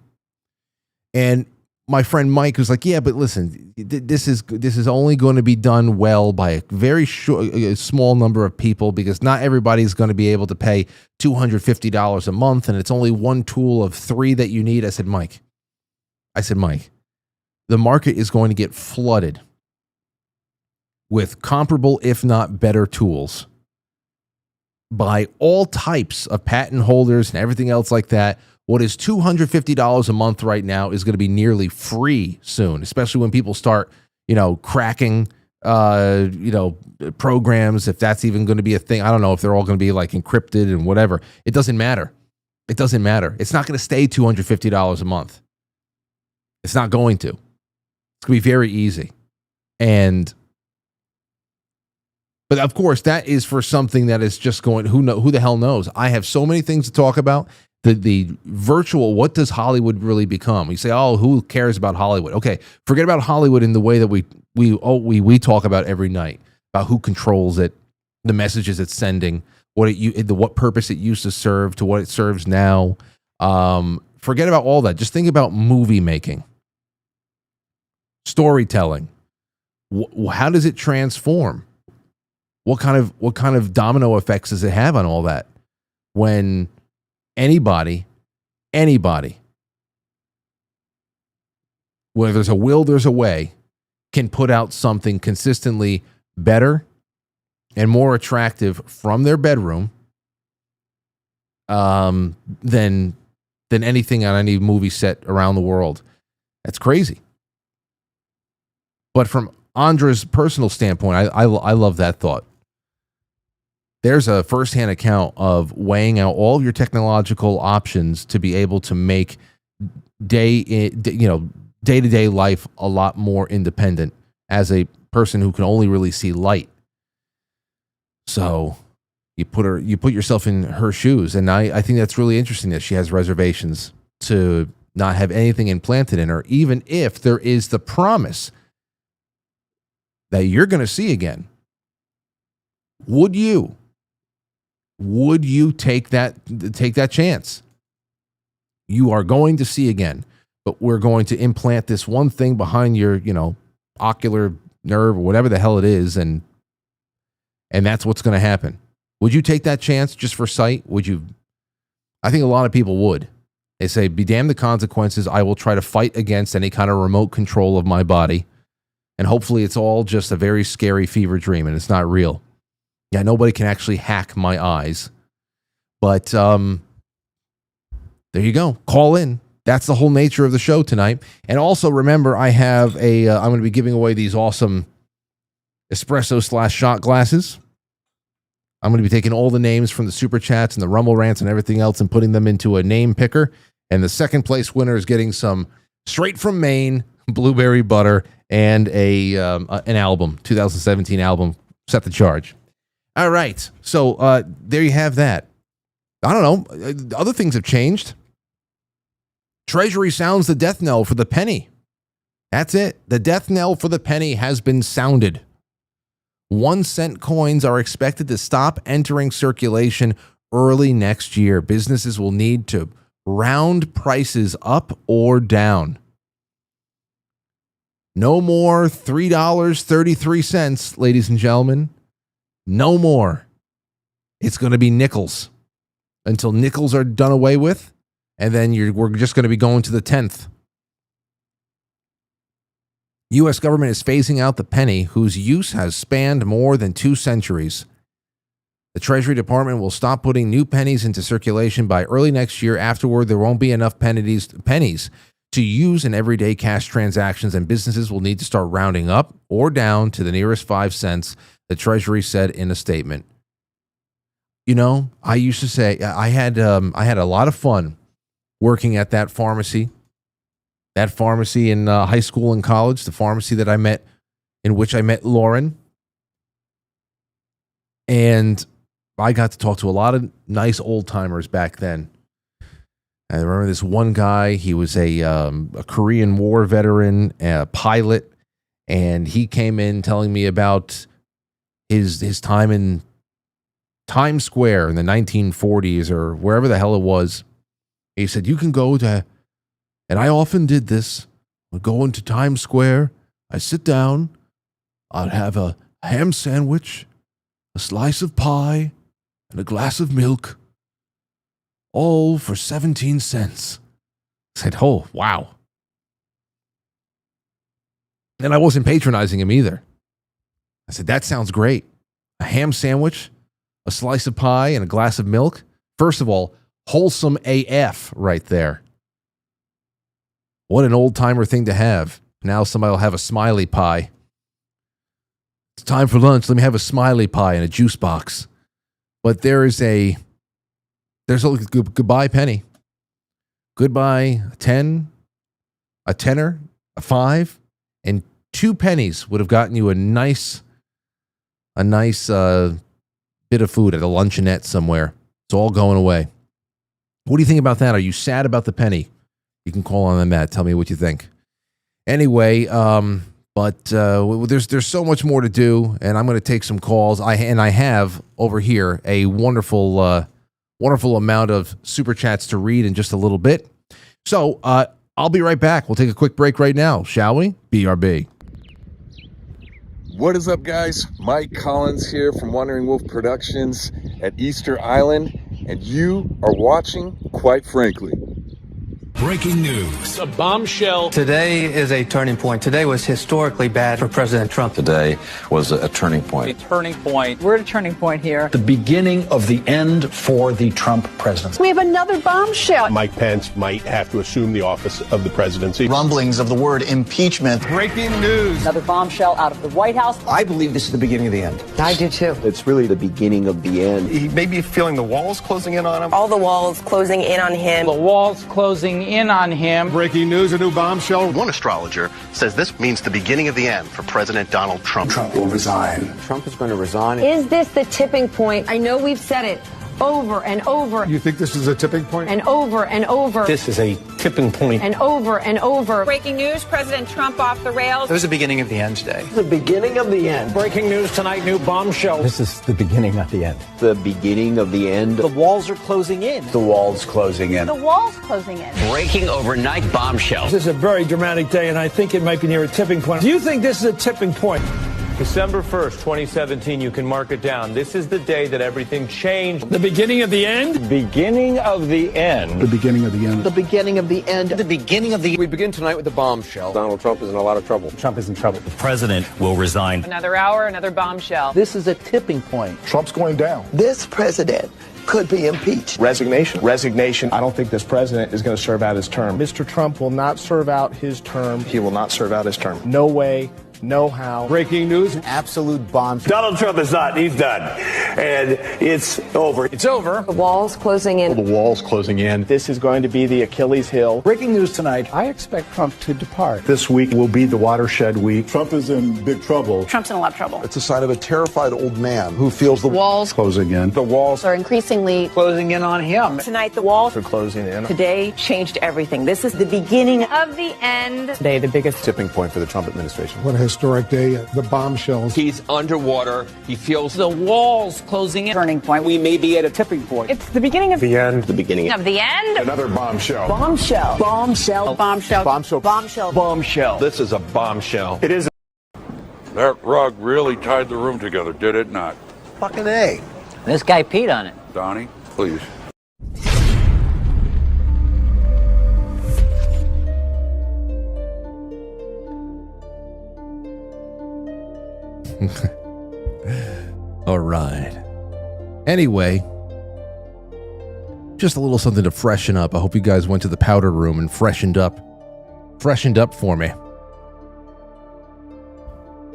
And my friend Mike was like, yeah, but listen, this is only going to be done well by a very small number of people, because not everybody's going to be able to pay $250 a month. And it's only one tool of 3 that you need. I said, Mike, the market is going to get flooded with comparable, if not better, tools by all types of patent holders and everything else like that. What is $250 a month right now is going to be nearly free soon, especially when people start, cracking, programs, if that's even going to be a thing. I don't know if they're all going to be like encrypted and whatever. It doesn't matter. It's not going to stay $250 a month. It's not going to. It's going to be very easy. But of course, that is for something that is just going, who the hell knows? I have so many things to talk about. The virtual, what does Hollywood really become? You say, oh, who cares about Hollywood? Okay, forget about Hollywood in the way that we talk about every night. about who controls it, the messages it's sending, what purpose it used to serve to what it serves now. Forget about all that. Just think about movie making, storytelling. How does it transform? What kind of domino effects does it have on all that? When anybody, where there's a will, there's a way, can put out something consistently better and more attractive from their bedroom than anything on any movie set around the world. That's crazy. But from Andra's personal standpoint, I love that thought. There's a firsthand account of weighing out all your technological options to be able to make day-to-day life a lot more independent as a person who can only really see light. So you put yourself in her shoes, and I think that's really interesting that she has reservations to not have anything implanted in her, even if there is the promise that you're going to see again. Would you take that chance? You are going to see again, but we're going to implant this one thing behind your, ocular nerve or whatever the hell it is, and that's what's going to happen. Would you take that chance just for sight? Would you? I think a lot of people would. They say, be damned the consequences. I will try to fight against any kind of remote control of my body. And hopefully it's all just a very scary fever dream and it's not real. Yeah, nobody can actually hack my eyes. But there you go. Call in. That's the whole nature of the show tonight. And also remember, I have I'm going to be giving away these awesome espresso/shot glasses. I'm going to be taking all the names from the Super Chats and the Rumble Rants and everything else and putting them into a name picker. And the second place winner is getting some straight from Maine blueberry butter and an album, 2017 album, Set the Charge. All right. So there you have that. I don't know. Other things have changed. Treasury sounds the death knell for the penny. That's it. The death knell for the penny has been sounded. 1 cent coins are expected to stop entering circulation early next year. Businesses will need to round prices up or down. No more $3.33, ladies and gentlemen. No more. It's going to be nickels until nickels are done away with, and then we're just going to be going to the 10th. U.S. government is phasing out the penny, whose use has spanned more than 2 centuries. The Treasury Department will stop putting new pennies into circulation by early next year. Afterward, there won't be enough pennies to use in everyday cash transactions, and businesses will need to start rounding up or down to the nearest 5 cents, the Treasury said in a statement. I used to say I had a lot of fun working at that pharmacy in high school and college, the pharmacy in which I met Lauren. And I got to talk to a lot of nice old timers back then. I remember this one guy. He was a Korean War veteran, a pilot, and he came in telling me about his time in Times Square in the 1940s or wherever the hell it was. He said, you can go to, and I often did this, I'd go into Times Square, I'd sit down, I'd have a ham sandwich, a slice of pie, and a glass of milk, all for 17 cents. I said, oh, wow. And I wasn't patronizing him either. I said, that sounds great. A ham sandwich, a slice of pie, and a glass of milk. First of all, wholesome AF right there. What an old-timer thing to have. Now somebody will have a smiley pie. It's time for lunch. Let me have a smiley pie and a juice box. But there's a goodbye penny. Goodbye a 10, a tenner, a 5, and 2 pennies would have gotten you a nice bit of food at a luncheonette somewhere. It's all going away. What do you think about that? Are you sad about the penny? You can call on that. Tell me what you think. Anyway, But there's so much more to do, and I'm going to take some calls. I have over here a wonderful amount of super chats to read in just a little bit. So I'll be right back. We'll take a quick break right now, shall we? BRB. What is up, guys? Mike Collins here from Wandering Wolf Productions at Easter Island, and you are watching Quite Frankly. Breaking news. A bombshell. Today is a turning point. Today was historically bad for President Trump. Today was a turning point. A turning point. We're at a turning point here. The beginning of the end for the Trump presidency. We have another bombshell. Mike Pence might have to assume the office of the presidency. Rumblings of the word impeachment. Breaking news. Another bombshell out of the White House. I believe this is the beginning of the end. I do too. It's really the beginning of the end. He may be feeling the walls closing in on him. All the walls closing in on him. The walls closing in on him. Breaking news, a new bombshell. One astrologer says this means the beginning of the end for President Donald Trump. Trump will resign. Trump is going to resign. Is this the tipping point? I know we've said it over and over. You think this is a tipping point? And over and over. This is a tipping point. And over and over. Breaking news, President Trump off the rails. It was the beginning of the end today. The beginning of the end. Breaking news tonight, new bombshell. This is the beginning of the end. The beginning of the end. The walls are closing in. The walls closing in. The walls closing in. Breaking overnight bombshell. This is a very dramatic day, and I think it might be near a tipping point. Do you think this is a tipping point? December 1st, 2017, you can mark it down. This is the day that everything changed. The beginning of the end? Beginning of the end. The beginning of the end. The beginning of the end. The beginning of the... We begin tonight with the bombshell. Donald Trump is in a lot of trouble. Trump is in trouble. The president will resign. Another hour, another bombshell. This is a tipping point. Trump's going down. This president could be impeached. Resignation. I don't think this president is going to serve out his term. Mr. Trump will not serve out his term. He will not serve out his term. No way. No how. Breaking news. Absolute bombshell. Donald Trump is not. He's done. And it's over. It's over. The walls closing in. The walls closing in. This is going to be the Achilles heel. Breaking news tonight. I expect Trump to depart. This week will be the watershed week. Trump is in big trouble. Trump's in a lot of trouble. It's a sign of a terrified old man who feels the walls closing in. The walls are increasingly closing in on him. Tonight, the walls are closing in. Today changed everything. This is the beginning of the end. Today, the biggest Tipping point for the Trump administration. What a historic day. The bombshells. He's underwater. He feels The walls closing in. turning point. we may be at a tipping point. It's the beginning of The end. The beginning Of the end. Another bombshell. bombshell. Bombshell. Bombshell. Bombshell. Bombshell. bombshell. This is a bombshell. It is. That rug really tied the room together, did it not? fucking A. This guy peed on it. Donnie, please. All right. Anyway, just a little something to freshen up. I hope you guys went to the powder room and freshened up for me.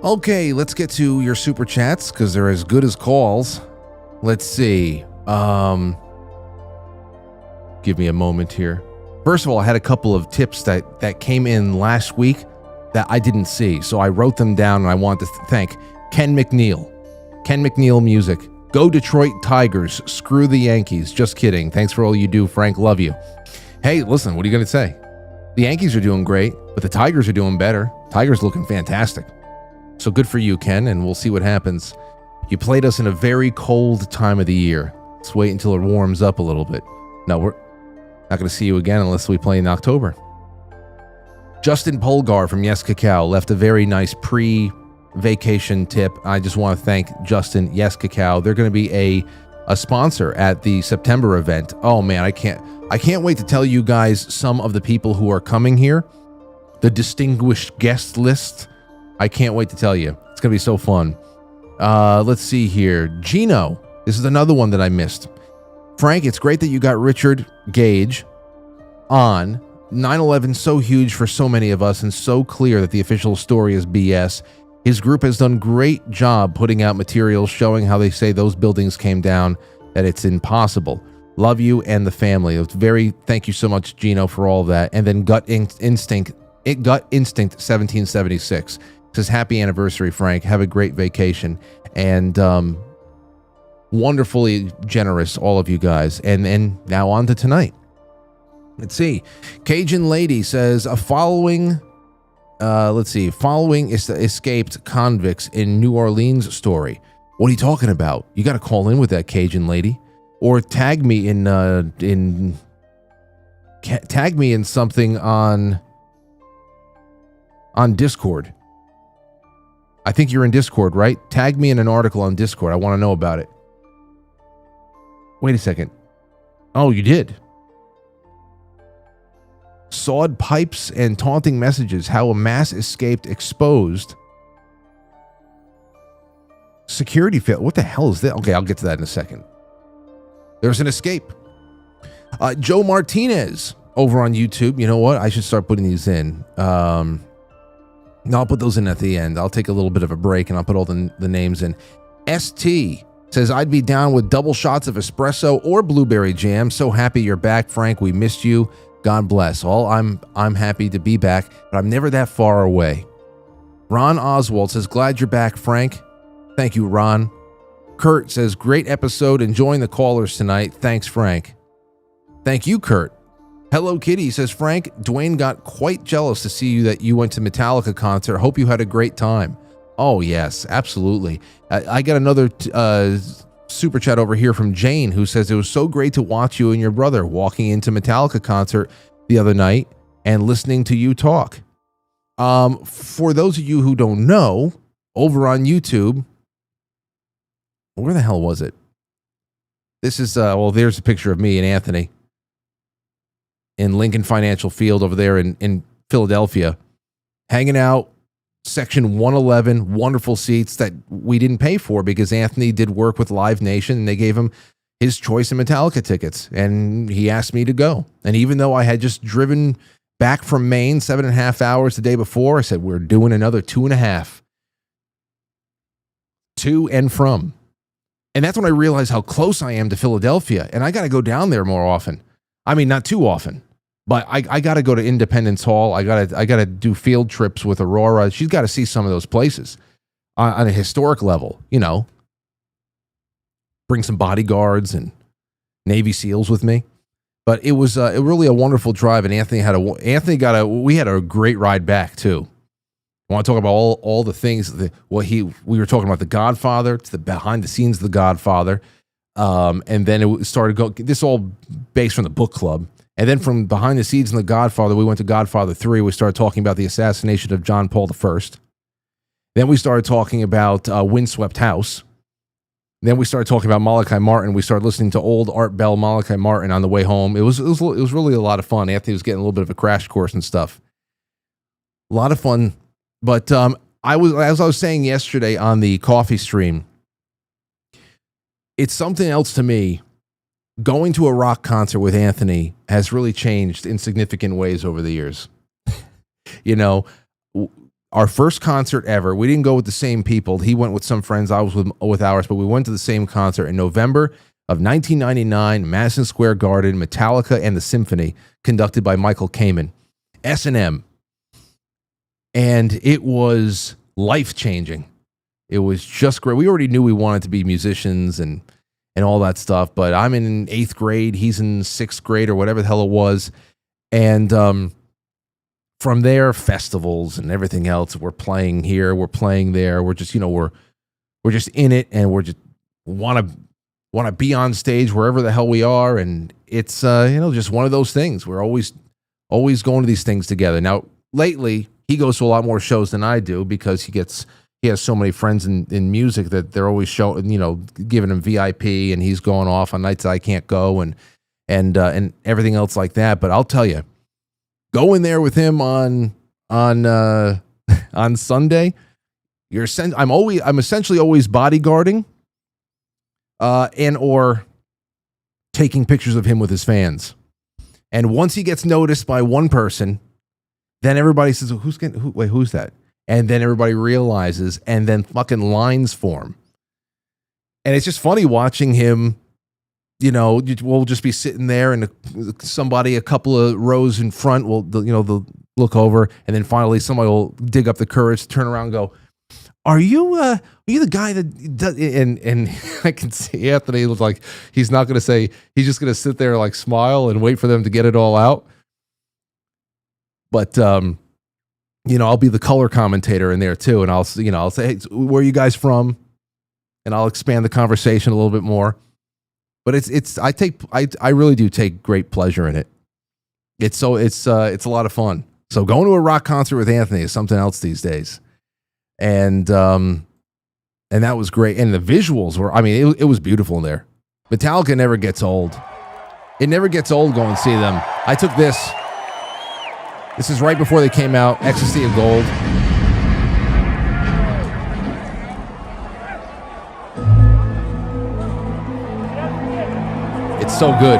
Okay, let's get to your super chats because they're as good as calls. Let's see. Give me a moment here. First of all, I had a couple of tips that came in last week that I didn't see, so I wrote them down, and I want to thank Ken McNeil. Ken McNeil Music. Go Detroit Tigers. Screw the Yankees. Just kidding. Thanks for all you do, Frank. Love you. Hey, listen, what are you going to say? The Yankees are doing great, but the Tigers are doing better. Tigers looking fantastic. So good for you, Ken, and we'll see what happens. You played us in a very cold time of the year. Let's wait until it warms up a little bit. No, we're not going to see you again unless we play in October. Justin Polgar from Yes Cacao left a very nice pre-vacation tip. I just want to thank Justin, Yes Cacao. They're going to be a sponsor at the September event. Oh man, I can't wait to tell you guys some of the people who are coming here. The distinguished guest list. I can't wait to tell you. It's going to be so fun. Let's see here. Gino. This is another one that I missed. Frank, it's great that you got Richard Gage on. 9/11 so huge for so many of us and so clear that the official story is BS. His group has done great job putting out materials showing how they say those buildings came down, that it's impossible. Love you and the family. It's thank you so much, Gino, for all of that. And then Gut Instinct 1776 says, happy anniversary, Frank. Have a great vacation. And wonderfully generous, all of you guys. And now on to tonight. Let's see. Cajun Lady says, following Let's see. Following escaped convicts in New Orleans story. What are you talking about? You got to call in with that Cajun lady, or tag me in something on Discord. I think you're in Discord, right? Tag me in an article on Discord. I want to know about it. Wait a second. Oh, you did. Sawed pipes and taunting messages. How a mass escaped exposed. Security fail. What the hell is that? Okay, I'll get to that in a second. There's an escape. Joe Martinez over on YouTube. You know what? I should start putting these in. No, I'll put those in at the end. I'll take a little bit of a break and I'll put all the names in. ST says, I'd be down with double shots of espresso or blueberry jam. So happy you're back, Frank. We missed you. God bless. I'm happy to be back, but I'm never that far away. Ron Oswald says, glad you're back, Frank. Thank you, Ron. Kurt says, great episode. Enjoying the callers tonight. Thanks, Frank. Thank you, Kurt. Hello Kitty says, Frank, Dwayne got quite jealous to see that you went to Metallica concert. Hope you had a great time. Oh, yes, absolutely. I got another super chat over here from Jane, who says, it was so great to watch you and your brother walking into Metallica concert the other night and listening to you talk. For those of you who don't know, over on YouTube, where the hell was it? This is, there's a picture of me and Anthony in Lincoln Financial Field over there in Philadelphia, hanging out, section 111, wonderful seats that we didn't pay for because Anthony did work with Live Nation and they gave him his choice of Metallica tickets. And he asked me to go. And even though I had just driven back from Maine 7.5 hours the day before, I said, we're doing another 2.5 to and from. And that's when I realized how close I am to Philadelphia. And I got to go down there more often. I mean, not too often. But I got to go to Independence Hall. I got to do field trips with Aurora. She's got to see some of those places on a historic level, you know. Bring some bodyguards and Navy SEALs with me. But it was really a wonderful drive, and we had a great ride back too. I want to talk about all the things we were talking about The Godfather, to the behind the scenes of The Godfather, and then it started go. This all based from the book club. And then from behind the scenes in The Godfather, we went to Godfather 3. We started talking about the assassination of John Paul I. Then we started talking about Windswept House. Then we started talking about Malachi Martin. We started listening to old Art Bell, Malachi Martin on the way home. It was really a lot of fun. Anthony was getting a little bit of a crash course and stuff. A lot of fun. But as I was saying yesterday on the coffee stream, it's something else to me. Going to a rock concert with Anthony has really changed in significant ways over the years. You know, our first concert ever, we didn't go with the same people. He went with some friends, I was with ours, but we went to the same concert in November of 1999, Madison Square Garden, Metallica and the Symphony, conducted by Michael Kamen, S&M. And it was life-changing. It was just great. We already knew we wanted to be musicians and all that stuff, but I'm in 8th grade, he's in 6th grade or whatever the hell it was. And from there, festivals and everything else, we're playing here, we're playing there, we're just, we're just in it, and we're just want to be on stage wherever the hell we are. And it's just one of those things. We're always going to these things together. Now, lately, he goes to a lot more shows than I do because he has so many friends in music that they're always giving him VIP, and he's going off on nights that I can't go and everything else like that. But I'll tell you, going there with him on Sunday, I'm essentially always bodyguarding, and or taking pictures of him with his fans. And once he gets noticed by one person, then everybody says, who's that? And then everybody realizes, and then fucking lines form. And it's just funny watching him, we'll just be sitting there, and somebody a couple of rows in front they'll look over, and then finally somebody will dig up the courage to turn around and go, are you the guy that does, and I can see Anthony was like, he's not going to say, he's just going to sit there like smile and wait for them to get it all out. But, I'll be the color commentator in there too, and I'll say, hey, where are you guys from? And I'll expand the conversation a little bit more. But I really do take great pleasure in it. It's a lot of fun. So going to a rock concert with Anthony is something else these days. And that was great. And the visuals were, it was beautiful in there. Metallica never gets old. It never gets old going to see them. I took this. This is right before they came out, Ecstasy of Gold. It's so good.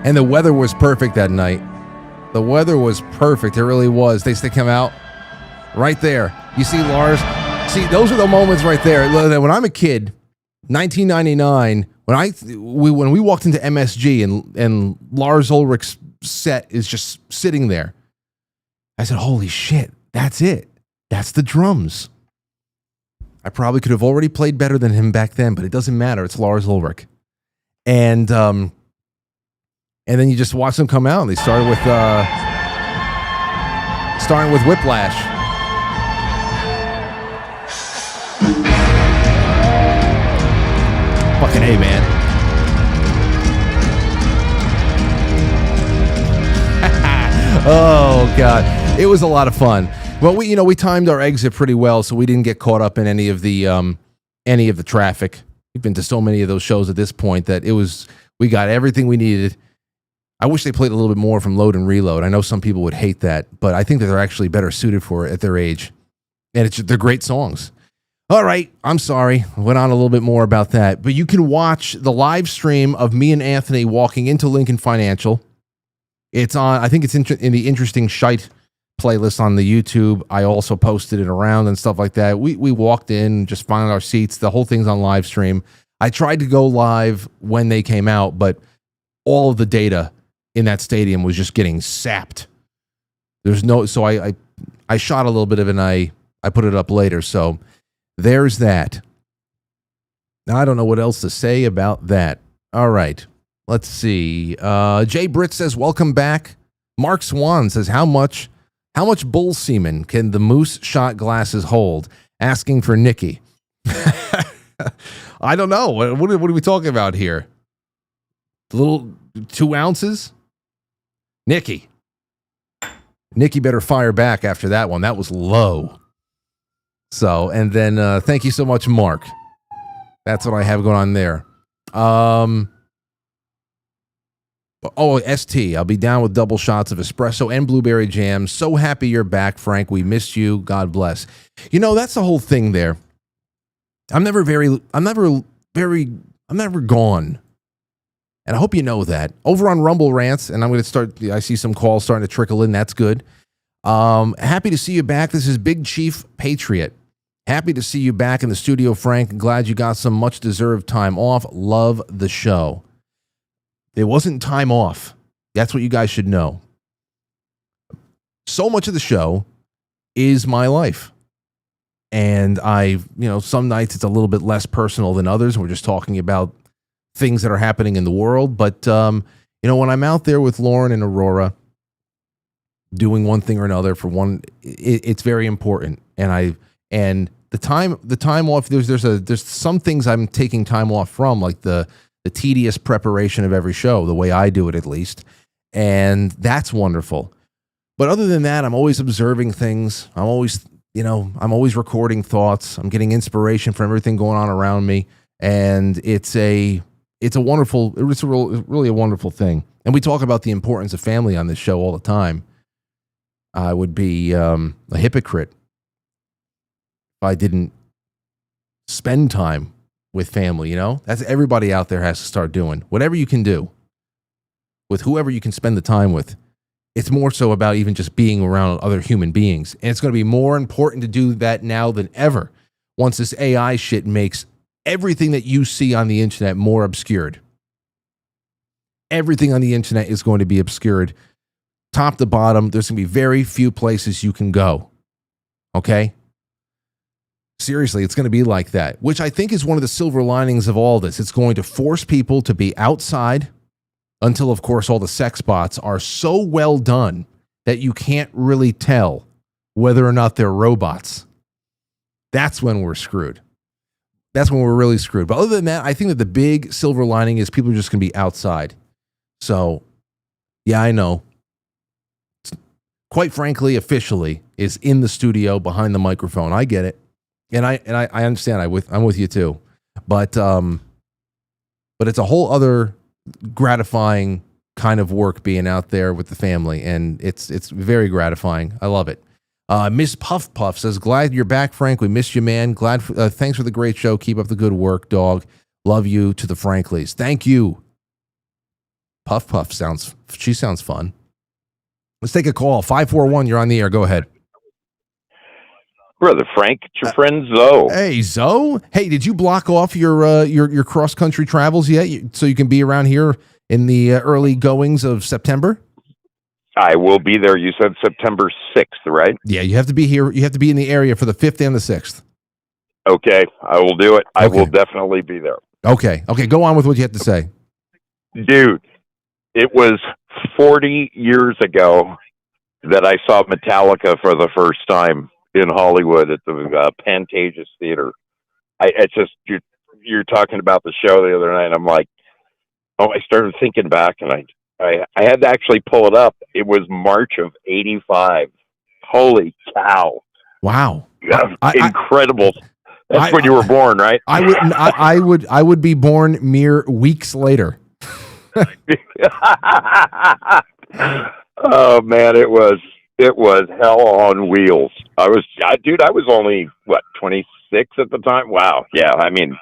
And the weather was perfect that night. The weather was perfect. It really was. They come out right there. You see Lars. See, those are the moments right there. When I'm a kid, 1999, when we walked into MSG and Lars Ulrich's set is just sitting there, I said, holy shit, that's it. That's the drums. I probably could have already played better than him back then, but it doesn't matter. It's Lars Ulrich. And then you just watch them come out, and they starting with Whiplash. Fucking A, man. Oh God, it was a lot of fun. Well, we timed our exit pretty well, so we didn't get caught up in any of the traffic. We've been to so many of those shows at this point that we got everything we needed. I wish they played a little bit more from Load and Reload. I know some people would hate that, but I think that they're actually better suited for it at their age. And they're great songs. All right, I'm sorry. I went on a little bit more about that. But you can watch the live stream of me and Anthony walking into Lincoln Financial. It's on, I think it's in the Interesting Shite playlist on the YouTube. I also posted it around and stuff like that. We walked in, just found our seats. The whole thing's on live stream. I tried to go live when they came out, but all of the data in that stadium was just getting sapped. So I shot a little bit of it and I put it up later. So there's that. Now, I don't know what else to say about that. All right. Let's see. Jay Britt says, welcome back. Mark Swan says, how much bull semen can the moose shot glasses hold? Asking for Nikki. I don't know. What are we talking about here? A little 2 ounces? Nikki better fire back after that one. That was low. So, and then thank you so much, Mark. That's what I have going on there. ST, I'll be down with double shots of espresso and blueberry jam. So happy you're back, Frank. We missed you. God bless. That's the whole thing there. I'm never gone. And I hope you know that. Over on Rumble Rants, and I'm going to start, I see some calls starting to trickle in. That's good. Happy to see you back. This is Big Chief Patriot. Happy to see you back in the studio, Frank. Glad you got some much-deserved time off. Love the show. It wasn't time off. That's what you guys should know. So much of the show is my life. And some nights it's a little bit less personal than others. We're just talking about things that are happening in the world. But, when I'm out there with Lauren and Aurora doing one thing or another for one, it's very important. And the time off, there's some things I'm taking time off from, like the tedious preparation of every show, the way I do it, at least. And that's wonderful. But other than that, I'm always observing things. I'm always recording thoughts. I'm getting inspiration from everything going on around me. And it's really a wonderful thing. And we talk about the importance of family on this show all the time. I would be a hypocrite if I didn't spend time with family, That's everybody out there has to start doing. Whatever you can do with whoever you can spend the time with. It's more so about even just being around other human beings. And it's going to be more important to do that now than ever once this AI shit makes everything that you see on the internet more obscured. Everything on the internet is going to be obscured. Top to bottom, there's going to be very few places you can go. Okay? Seriously, it's going to be like that, which I think is one of the silver linings of all this. It's going to force people to be outside until, of course, all the sex bots are so well done that you can't really tell whether or not they're robots. That's when we're screwed. That's when we're really screwed. But other than that, I think that the big silver lining is people are just going to be outside. So, yeah, I know. Quite frankly, officially, is in the studio behind the microphone. I get it. And I understand. I'm with you too. But it's a whole other gratifying kind of work being out there with the family, and it's very gratifying. I love it. Miss Puff Puff says, glad you're back, Frank. We missed you, man. Glad. Thanks for the great show. Keep up the good work, dog. Love you to the Franklies. Thank you. Puff Puff sounds fun. Let's take a call. 541, you're on the air. Go ahead. Brother Frank, it's your friend Zoe. Hey, Zoe. Hey, did you block off your cross-country travels yet so you can be around here in the early goings of September? I will be there. You said September 6th, right? Yeah, you have to be here. You have to be in the area for the 5th and the 6th. Okay, I will do it. I will definitely be there. Okay, go on with what you have to say. Dude, it was 40 years ago that I saw Metallica for the first time in Hollywood at the Pantages Theater. You're talking about the show the other night, and I'm like, I started thinking back, and I had to actually pull it up. It was March of '85. Holy cow! Wow, incredible. That's when you were born, right? I would be born mere weeks later. Oh man, it was hell on wheels. I was only 26 at the time. Wow, yeah, I mean,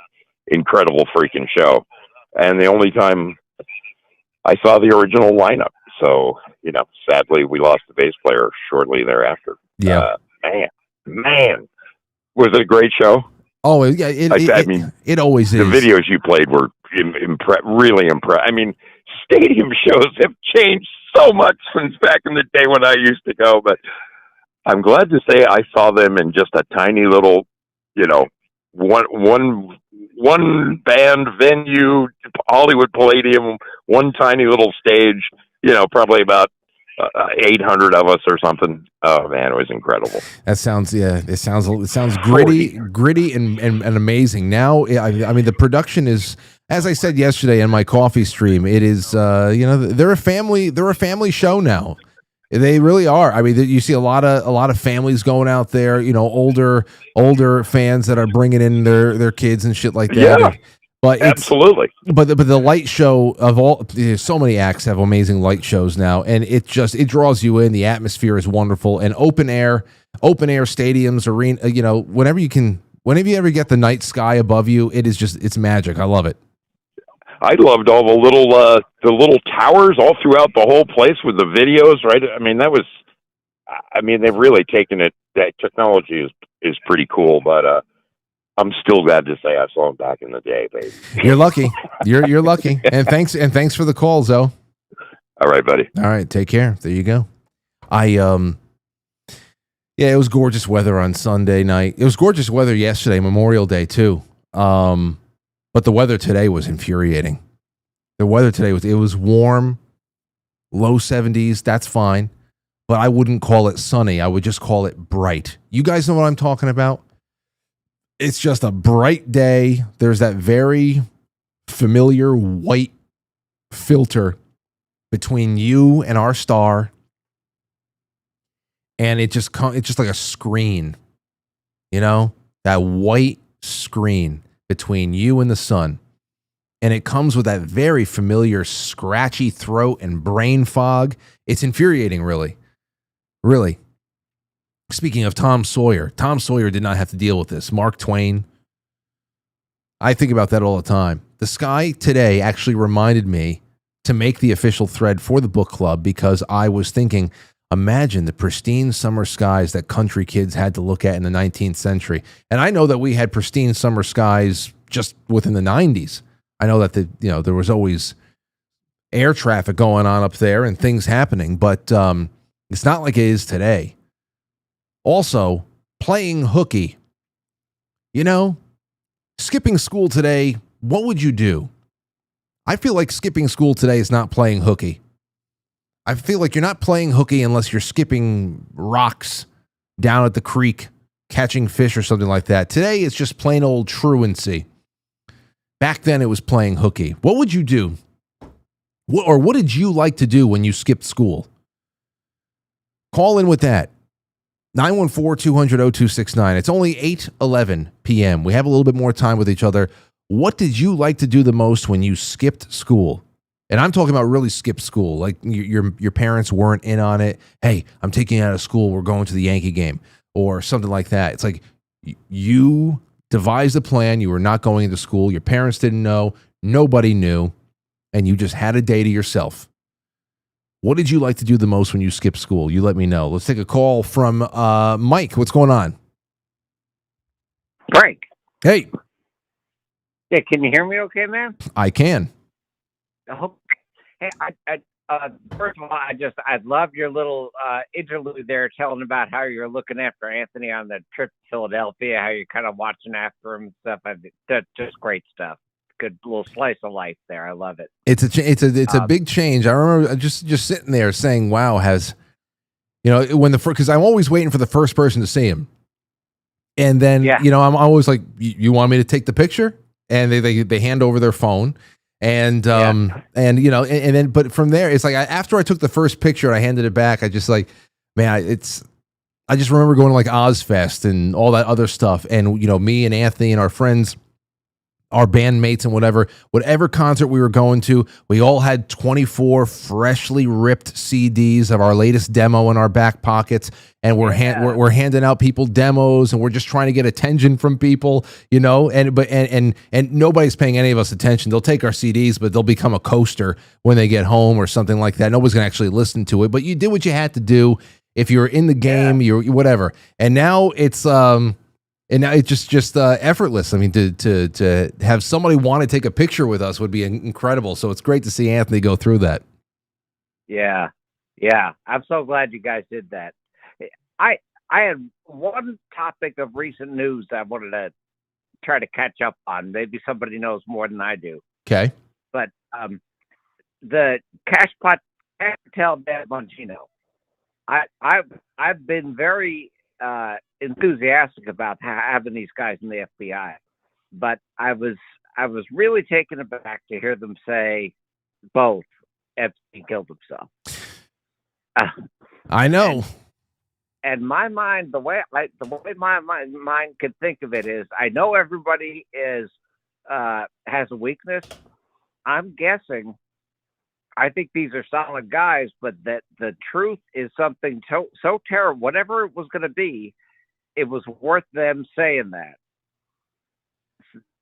incredible freaking show. And the only time I saw the original lineup. So, sadly we lost the bass player shortly thereafter. Yeah. Man, was it a great show? Oh yeah, it always is. The videos you played were really impressed. I mean, stadium shows have changed so much since back in the day when I used to go, but I'm glad to say I saw them in just a tiny little, one band venue, Hollywood Palladium, one tiny little stage, probably about 800 of us or something. Oh man, it was incredible. That sounds, it sounds gritty and amazing. Now, I mean, the production is, as I said yesterday in my coffee stream, it is, they're a family show now. They really are. I mean, you see a lot of families going out there, older fans that are bringing in their kids and shit like that. Yeah. But absolutely. But the light show of all, so many acts have amazing light shows now, and it draws you in. The atmosphere is wonderful, and open air stadiums, arena. Whenever you ever get the night sky above you, it's magic. I love it. I loved all the little towers all throughout the whole place with the videos. Right? I mean, they've really taken it. That technology is pretty cool, but I'm still glad to say I saw them back in the day, baby. You're lucky. You're lucky. And thanks for the call, Zoe. All right, buddy. All right, take care. There you go. It was gorgeous weather on Sunday night. It was gorgeous weather yesterday, Memorial Day too. But the weather today was infuriating. The weather today was warm, low 70s. That's fine, but I wouldn't call it sunny. I would just call it bright. You guys know what I'm talking about? It's just a bright day. There's that very familiar white filter between you and our star, and it's just like a screen, that white screen between you and the sun, and it comes with that very familiar scratchy throat and brain fog. It's infuriating, really. Speaking of Tom Sawyer did not have to deal with this. Mark Twain. I think about that all the time. The Sky today actually reminded me to make the official thread for the book club, because I was thinking, imagine the pristine summer skies that country kids had to look at in the 19th century. And I know that we had pristine summer skies just within the 90s. I know that there was always air traffic going on up there and things happening, but it's not like it is today. Also, playing hooky you know, skipping school today, what would you do? I feel like skipping school today is not playing hooky. I feel like you're not playing hooky unless you're skipping rocks down at the creek, catching fish or something like that. Today, it's just plain old truancy. Back then, it was playing hooky. What would you do? What did you like to do when you skipped school? Call in with that. 914-200-0269. It's only 8:11 p.m. We have a little bit more time with each other. What did you like to do the most when you skipped school? And I'm talking about really skipped school. Like your parents weren't in on it. Hey, I'm taking you out of school. We're going to the Yankee game or something like that. It's like you devised a plan. You were not going into school. Your parents didn't know. Nobody knew. And you just had a day to yourself. What did you like to do the most when you skipped school? You let me know. Let's take a call from Mike. What's going on? Frank. Hey. Yeah, can you hear me okay, man? I can. Hey, first of all, I love your little interlude there telling about how you're looking after Anthony on the trip to Philadelphia, how you're kind of watching after him and stuff. That's just great stuff. Good little slice of life there. I love it. It's a big change. I remember just sitting there saying, "Wow, has when because I'm always waiting for the first person to see him, and then I'm always like, you want me to take the picture?" And they hand over their phone, and then but from there it's like after I took the first picture, I handed it back. I just like, man, I just remember going to like Ozfest and all that other stuff, and me and Anthony and our friends, our bandmates and whatever concert we were going to, we all had 24 freshly ripped CDs of our latest demo in our back pockets, and we're handing out people demos, and we're just trying to get attention from people, and nobody's paying any of us attention. They'll take our CDs, but they'll become a coaster when they get home or something like that. Nobody's gonna actually listen to it, but you did what you had to do. If you were in the game, you're whatever. And now it's just effortless. I mean, to have somebody want to take a picture with us would be incredible. So it's great to see Anthony go through that. Yeah. I'm so glad you guys did that. I had one topic of recent news that I wanted to try to catch up on. Maybe somebody knows more than I do. Okay. But the Cash Patel Dad Bongino. I've been very enthusiastic about having these guys in the FBI, but I was really taken aback to hear them say both Epstein killed himself. I know. And my mind, the way my mind could think of it is, I know everybody has a weakness. I'm guessing. I think these are solid guys, but that the truth is something so terrible. Whatever it was going to be, it was worth them saying that.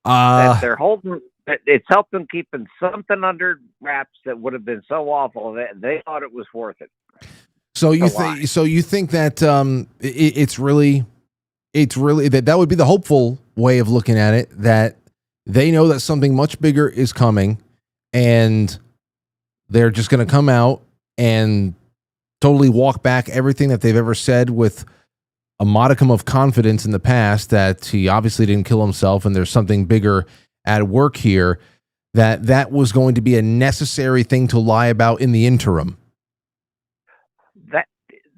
That they're holding. That it's helped them keeping something under wraps that would have been so awful that they thought it was worth it. So you think that it's really that would be the hopeful way of looking at it, that they know that something much bigger is coming, and they're just going to come out and totally walk back everything that they've ever said with a modicum of confidence in the past, that he obviously didn't kill himself and there's something bigger at work here, that was going to be a necessary thing to lie about in the interim.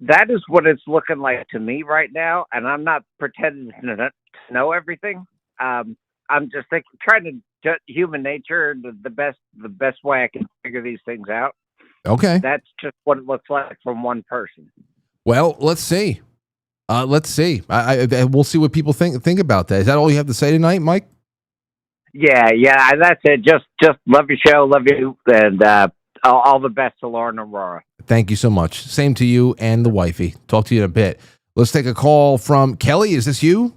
That is what it's looking like to me right now, and I'm not pretending to know everything. I'm just trying to judge human nature the best way I can figure these things out. Okay, that's just what it looks like from one person. Well, let's see. We'll see what people think about that. Is that all you have to say tonight, Mike? Yeah, that's it. Just love your show, love you, and all the best to Lauren and Aurora. Thank you so much. Same to you and the wifey. Talk to you in a bit. Let's take a call from Kelly. Is this you?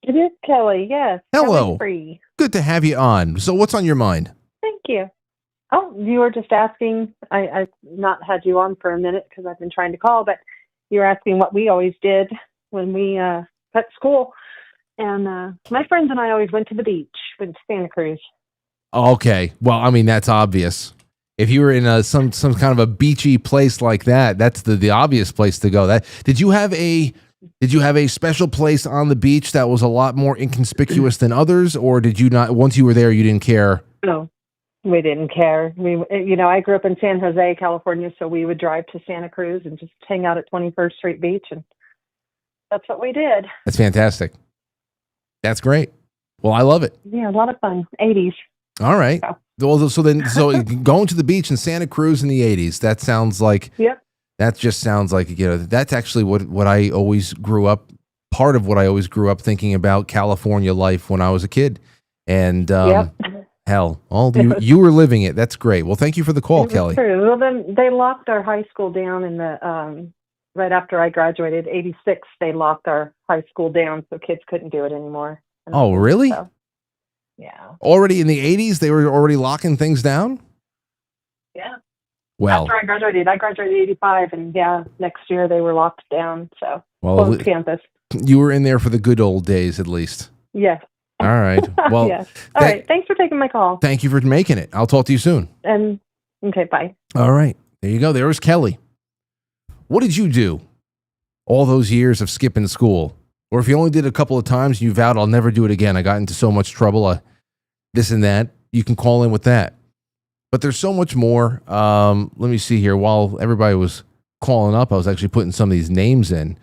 It is Kelly, yes. Hello. Free. Good to have you on. So what's on your mind? Thank you. Oh, you were just asking. I've not had you on for a minute because I've been trying to call, but you were asking what we always did when we cut school. And my friends and I always went to the beach, went to Santa Cruz. Okay. Well, I mean, that's obvious. If you were in some kind of a beachy place like that, that's the obvious place to go. Did you have a Did you have a special place on the beach that was a lot more inconspicuous than others, or did you not? Once you were there, you didn't care? No, we didn't care. I grew up in San Jose, California, so we would drive to Santa Cruz and just hang out at 21st Street Beach, and that's what we did. That's fantastic. That's great. Well, I love it. Yeah, a lot of fun. 80s. All right. So going to the beach in Santa Cruz in the 80s, that sounds like, yep. That just sounds like, that's actually what I always grew up, part of what I always grew up thinking about California life when I was a kid. And hell, you were living it. That's great. Well, thank you for the call, Kelly. True. Well, then they locked our high school down in the, right after I graduated, 86, they locked our high school down so kids couldn't do it anymore. Oh, really? So, yeah. Already in the 80s, they were already locking things down? Yeah. Well, after I graduated 85, and next year they were locked down. So closed campus. You were in there for the good old days, at least. Yes. All right. Well, yes. All right. Thanks for taking my call. Thank you for making it. I'll talk to you soon. And okay, bye. All right. There you go. There was Kelly. What did you do all those years of skipping school? Or if you only did it a couple of times, you vowed, I'll never do it again. I got into so much trouble, this and that. You can call in with that. But there's so much more. Let me see here. While everybody was calling up, I was actually putting some of these names in.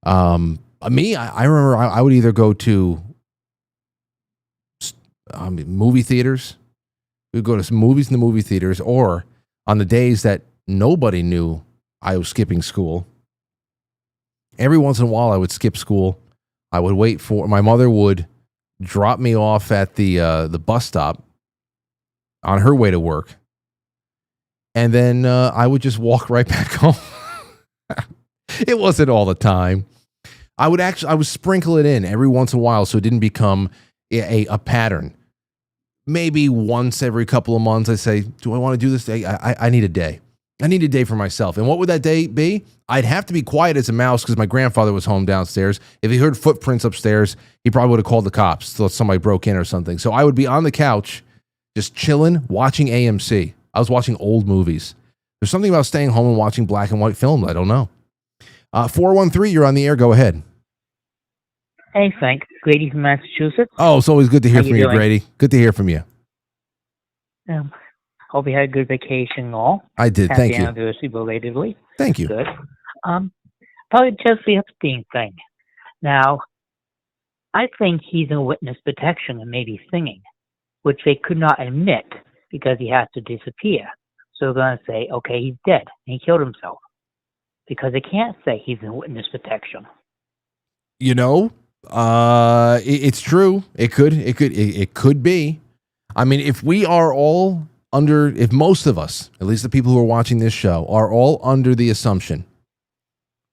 I remember I would either go to movie theaters. We'd go to some movies in the movie theaters, or on the days that nobody knew I was skipping school. Every once in a while, I would skip school. I would wait for my mother would drop me off at the bus stop on her way to work, and then I would just walk right back home. It wasn't all the time. I would sprinkle it in every once in a while so it didn't become a pattern. Maybe once every couple of months, I say, do I want to do this day? I need a day. I need a day for myself. And what would that day be? I'd have to be quiet as a mouse because my grandfather was home downstairs. If he heard footprints upstairs, he probably would have called the cops so somebody broke in or something. So I would be on the couch, just chilling, watching AMC. I was watching old movies. There's something about staying home and watching black and white films. I don't know. 413, you're on the air. Go ahead. Hey, Frank. Grady from Massachusetts. Oh, it's always good to hear from you, doing? Grady. Good to hear from you. Hope you had a good vacation and all. I did. Thank you. Happy anniversary belatedly. Thank you. Good. Probably just the Epstein thing. Now, I think he's in witness protection and maybe singing, which they could not admit because he has to disappear. So they're going to say, okay, he's dead and he killed himself because they can't say he's in witness protection. It's true. It could be. I mean, if we are all if most of us, at least the people who are watching this show, are all under the assumption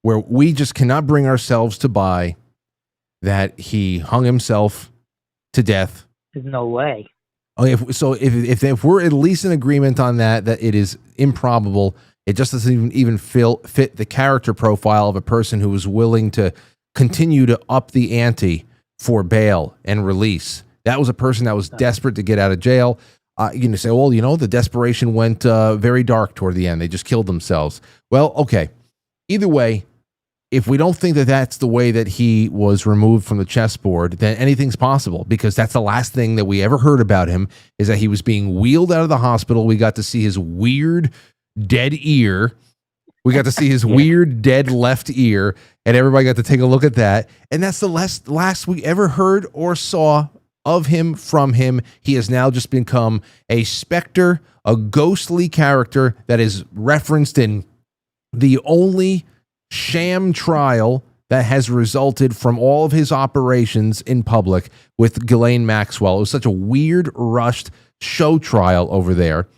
where we just cannot bring ourselves to buy that he hung himself to death. There's no way. If we're at least in agreement on that it is improbable, it just doesn't even fit the character profile of a person who is willing to continue to up the ante for bail and release. That was a person that was desperate to get out of jail. Say, the desperation went very dark toward the end. They just killed themselves. Well, okay. Either way, if we don't think that that's the way that he was removed from the chessboard, then anything's possible, because that's the last thing that we ever heard about him, is that he was being wheeled out of the hospital. We got to see his weird dead ear. We got to see his weird dead left ear, and everybody got to take a look at that. And that's the last we ever heard or saw of him, from him. He has now just become a specter, a ghostly character that is referenced in the only sham trial that has resulted from all of his operations in public with Ghislaine Maxwell. It was such a weird, rushed show trial over there.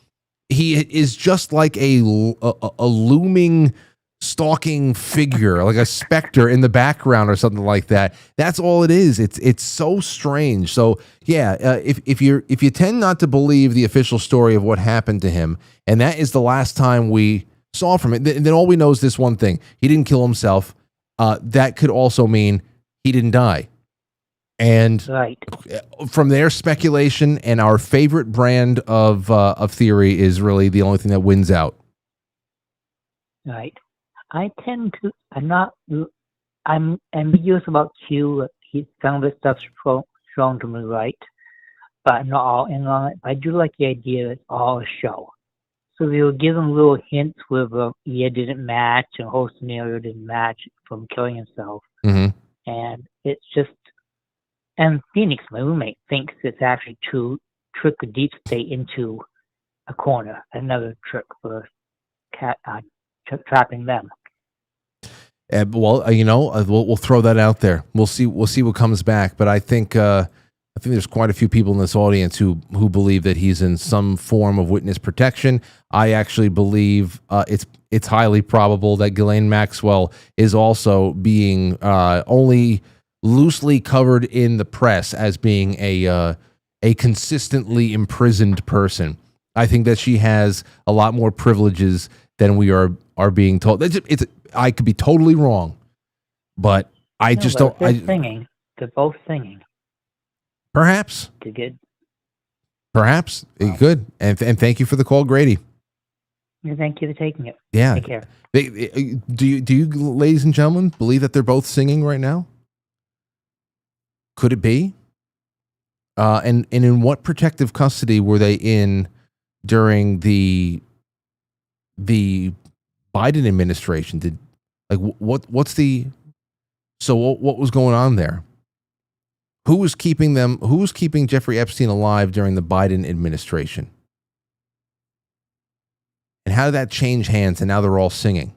He is just like a looming, stalking figure, like a specter in the background or something like that. That's all it is. It's so strange. So if you tend not to believe the official story of what happened to him, and that is the last time we saw from it, then all we know is this one thing: he didn't kill himself. That could also mean he didn't die. And from there, speculation and our favorite brand of theory is really the only thing that wins out. Right. I'm not I'm ambiguous about Q. Some of his stuff's shown to me right, but I'm not all in on it. I do like the idea that it's all a show. So they will give him little hints where the year didn't match and the whole scenario didn't match from killing himself. Mm-hmm. And it's just, and Phoenix, my roommate, thinks it's actually to trick the deep state into a corner, another trick for trapping them. Well, we'll throw that out there. We'll see what comes back. But I think there's quite a few people in this audience who believe that he's in some form of witness protection. I actually believe it's highly probable that Ghislaine Maxwell is also being only loosely covered in the press as being a consistently imprisoned person. I think that she has a lot more privileges than we are being told. I could be totally wrong, but I just don't. They're singing. They're both singing. Perhaps. They're good. Perhaps. Good. And thank you for the call, Grady. Yeah, thank you for taking it. Yeah. Take care. Do you, ladies and gentlemen, believe that they're both singing right now? Could it be? And in what protective custody were they in during the Biden administration? What was going on there? Who was keeping Jeffrey Epstein alive during the Biden administration? And how did that change hands and now they're all singing?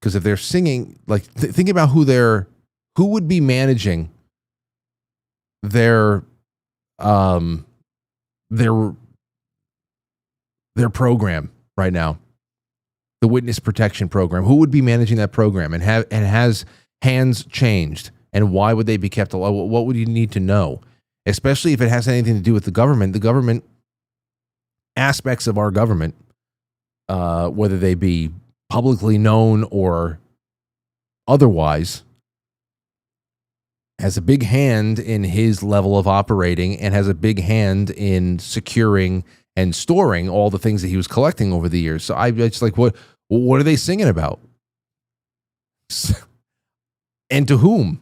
Because if they're singing, think about who would be managing their program right now, the witness protection program. Who would be managing that program, and has hands changed? And why would they be kept alive? What would you need to know? Especially if it has anything to do with the government aspects of our government, whether they be publicly known or otherwise, has a big hand in his level of operating and has a big hand in securing and storing all the things that he was collecting over the years. So I just what are they singing about? And to whom?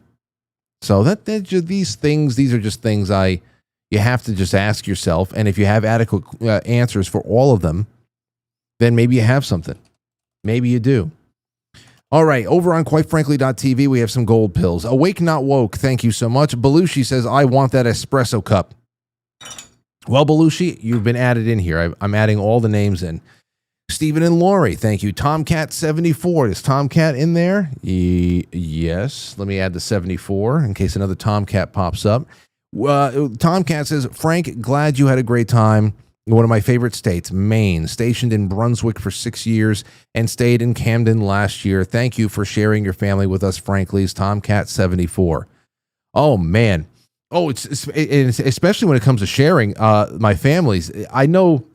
So these are just things you have to just ask yourself. And if you have adequate answers for all of them, then maybe you have something. Maybe you do. All right, over on quitefrankly.tv, we have some gold pills. Awake Not Woke, thank you so much. Belushi says, I want that espresso cup. Well, Belushi, you've been added in here. I'm adding all the names in. Stephen and Lori, thank you. Tomcat74, is Tomcat in there? Yes, let me add the 74 in case another Tomcat pops up. Tomcat says, Frank, glad you had a great time. One of my favorite states, Maine, stationed in Brunswick for 6 years and stayed in Camden last year. Thank you for sharing your family with us, Frankly's Tomcat74. Oh, man. Oh, it's especially when it comes to sharing my family's. I know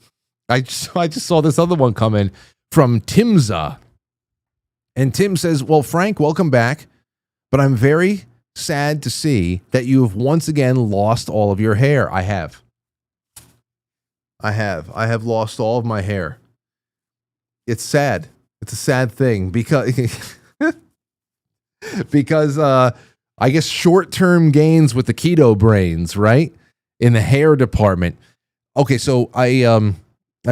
I just saw this other one come in from Timza. And Tim says, well, Frank, welcome back. But I'm very sad to see that you have once again lost all of your hair. I have lost all of my hair. It's sad. It's a sad thing because I guess short-term gains with the Keto Brains, right? In the hair department. Okay, so I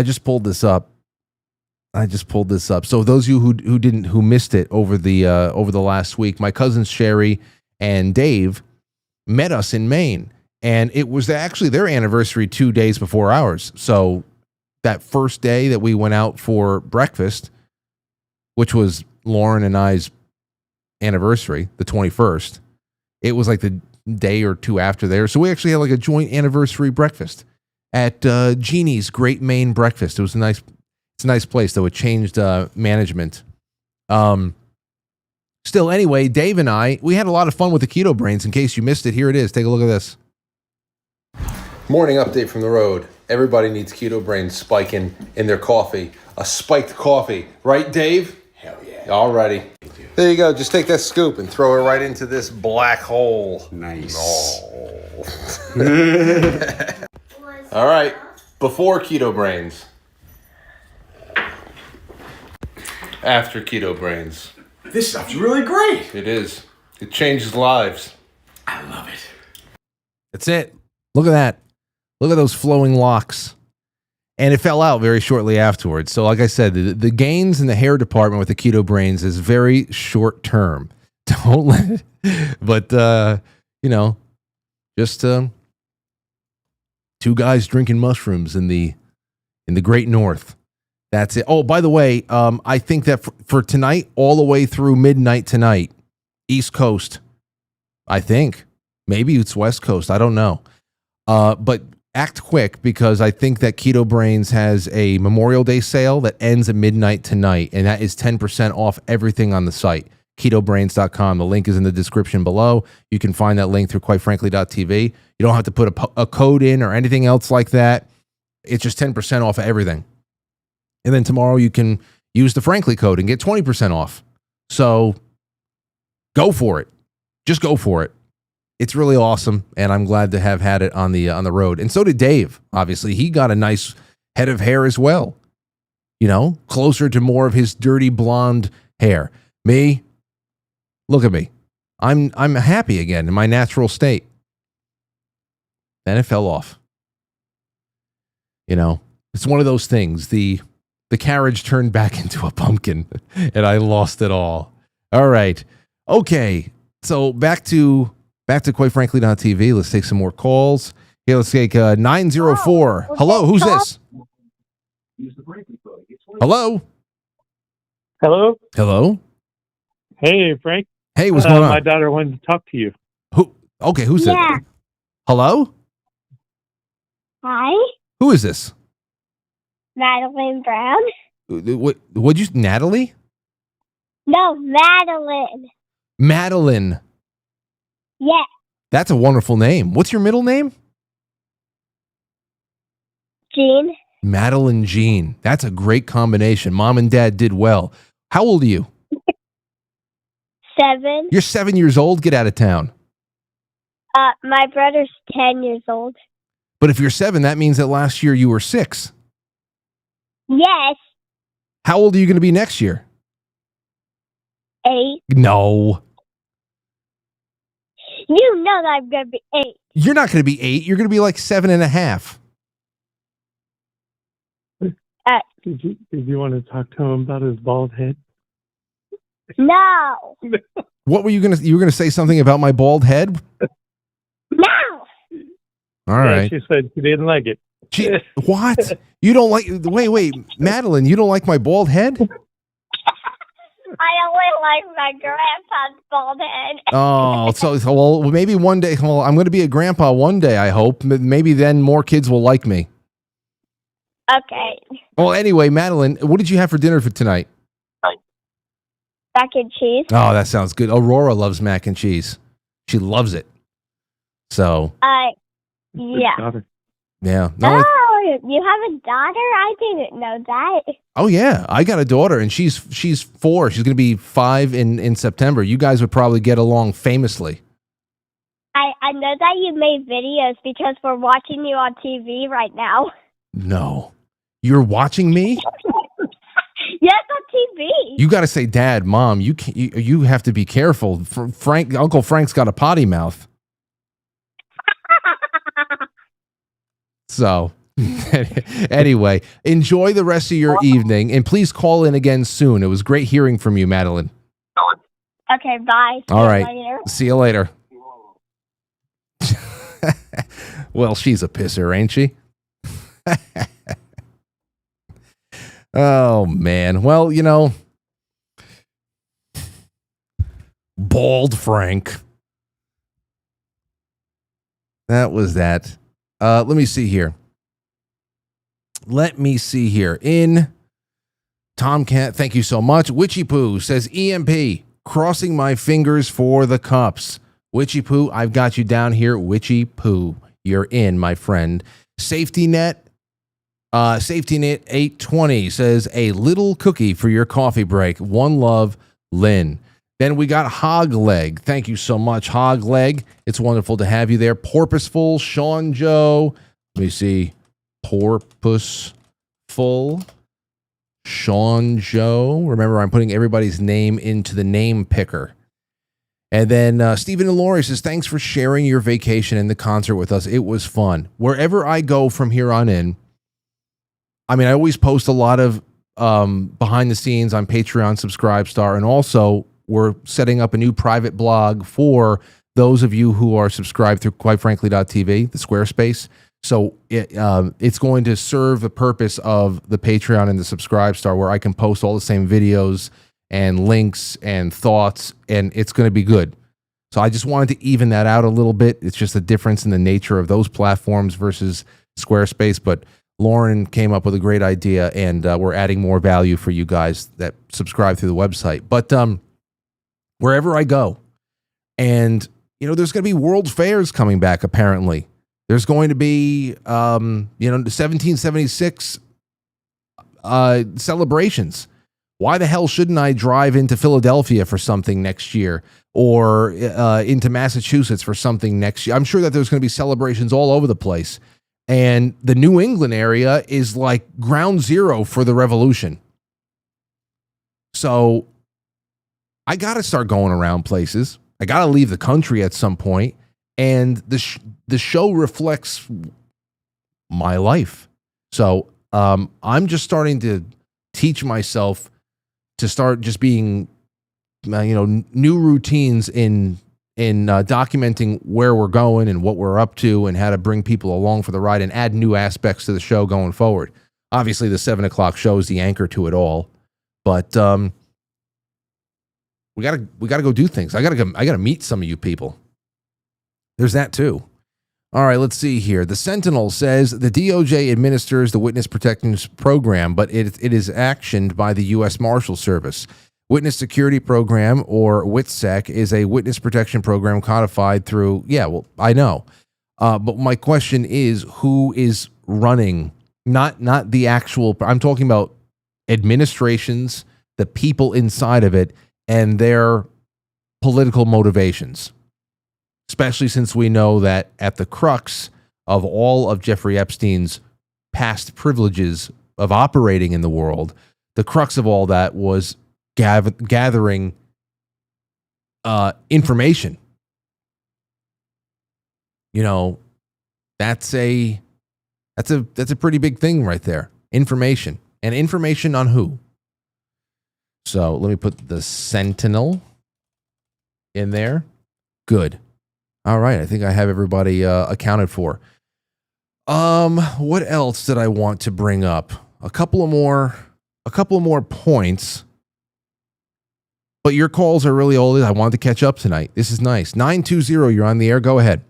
just pulled this up. So those of you who missed it over the last week, my cousins Sherry and Dave met us in Maine. And it was actually their anniversary 2 days before ours. So that first day that we went out for breakfast, which was Lauren and I's anniversary, the 21st, it was like the day or two after there. So we actually had like a joint anniversary breakfast at Jeannie's Great Maine Breakfast. It's a nice place, though. It changed management. Still, anyway, Dave and I, we had a lot of fun with the Keto Brains. In case you missed it, here it is. Take a look at this. Morning update from the road. Everybody needs Keto Brains spiking in their coffee. A spiked coffee. Right, Dave? Hell yeah. Alrighty. There you go. Just take that scoop and throw it right into this black hole. Nice. Oh. All right. Before Keto Brains. After Keto Brains. This stuff's really great. It is. It changes lives. I love it. That's it. Look at that. Look at those flowing locks. And it fell out very shortly afterwards. So like I said, the gains in the hair department with the Keto Brains is very short term. Don't let it. But, just two guys drinking mushrooms in the Great North. That's it. Oh, by the way, I think that for tonight, all the way through midnight tonight, East Coast, I think. Maybe it's West Coast. I don't know. But act quick, because I think that Keto Brains has a Memorial Day sale that ends at midnight tonight, and that is 10% off everything on the site, ketobrains.com. The link is in the description below. You can find that link through quitefrankly.tv. You don't have to put a code in or anything else like that. It's just 10% off of everything. And then tomorrow you can use the Frankly code and get 20% off. So go for it. Just go for it. It's really awesome, and I'm glad to have had it on the road. And so did Dave. Obviously, he got a nice head of hair as well. Closer to more of his dirty blonde hair. Me, look at me. I'm happy again in my natural state. Then it fell off. It's one of those things. The carriage turned back into a pumpkin, and I lost it all. All right. Okay. So back to quitefrankly.tv. Let's take some more calls. Okay, let's take 904. Hello, who's this? Hello? Hello? Hello? Hey, Frank. Hey, what's going on? My daughter wanted to talk to you. Okay, who's it? Hello? Hi, Who is this? Madeline Brown. What'd you, Natalie? No, Madeline. Madeline. Yeah, That's a wonderful name. What's your middle name? Jean. Madeline Jean. That's a great combination. Mom and Dad did well. How old are you? 7. You're 7 years old? Get out of town. My brother's 10 years old. But if you're 7, that means that last year you were 6. Yes, How old are you going to be next year? 8. No. You know that I'm gonna be 8. You're not going to be 8. You're going to be like 7.5. Did you want to talk to him about his bald head? No. What were you going to... You were going to say something about my bald head? No. All right. She said she didn't like it. What? You don't like... Wait. Madeline, you don't like my bald head? I only like my grandpa's bald head. Oh, so well, maybe one day... Well, I'm going to be a grandpa one day, I hope. Maybe then more kids will like me. Okay. Well, anyway, Madeline, what did you have for dinner for tonight? Mac and cheese. Oh, that sounds good. Aurora loves mac and cheese. She loves it. So... Yeah. Yeah. No, Oh, you have a daughter? I didn't know that. Oh yeah, I got a daughter, and she's 4. She's going to be 5 in September. You guys would probably get along famously. I know that you made videos because we're watching you on TV right now. No, you're watching me. Yes, on TV. You got to say, Dad, Mom. You have to be careful. Uncle Frank's got a potty mouth. So, anyway, enjoy the rest of your evening, and please call in again soon. It was great hearing from you, Madeline. Okay, bye. All right. Later. See you later. Well, she's a pisser, ain't she? Oh, man. Well, Bald Frank. That was that. Let me see here. In Tomcat, thank you so much. Witchy Poo says, EMP, crossing my fingers for the cups. Witchy Poo, I've got you down here. Witchy Poo, you're in, my friend. Safety Net 820 says, a little cookie for your coffee break. One love, Lynn. Then we got Hog Leg. Thank you so much, Hog Leg. It's wonderful to have you there. Porpoiseful, Sean Joe. Let me see. Porpoiseful, Sean Joe. Remember, I'm putting everybody's name into the name picker. And then Stephen Delore says, thanks for sharing your vacation and the concert with us. It was fun. Wherever I go from here on in, I mean, I always post a lot of behind the scenes on Patreon, Subscribestar, and also we're setting up a new private blog for those of you who are subscribed through quitefrankly.tv, the Squarespace. So it's going to serve the purpose of the Patreon and the Subscribestar, where I can post all the same videos and links and thoughts, and it's going to be good. So I just wanted to even that out a little bit. It's just a difference in the nature of those platforms versus Squarespace. But Lauren came up with a great idea, and we're adding more value for you guys that subscribe through the website. But wherever I go, and there's going to be World Fairs coming back. Apparently, there's going to be the 1776 celebrations. Why the hell shouldn't I drive into Philadelphia for something next year, or into Massachusetts for something next year? I'm sure that there's going to be celebrations all over the place. And the New England area is like ground zero for the revolution. So I got to start going around places. I got to leave the country at some point. And the show reflects my life. So I'm just starting to teach myself to start just being, new routines in documenting where we're going and what we're up to and how to bring people along for the ride and add new aspects to the show going forward. Obviously, the 7 o'clock show is the anchor to it all, but we gotta go do things. I gotta meet some of you people. There's that too. All right, let's see here. The Sentinel says the DOJ administers the Witness Protection Program, but it is actioned by the U.S. Marshal Service. Witness Security Program, or WITSEC, is a witness protection program codified through, I know. But my question is, who is running, not the actual, I'm talking about administrations, the people inside of it, and their political motivations. Especially since we know that at the crux of all of Jeffrey Epstein's past privileges of operating in the world, the crux of all that was gathering information. That's a pretty big thing right there. Information. And information on who? So let me put the Sentinel in there. Good. All right, I think I have everybody accounted for. What else did I want to bring up? A couple of more points. But your calls are really old. I wanted to catch up tonight. This is nice. 920, you're on the air. Go ahead.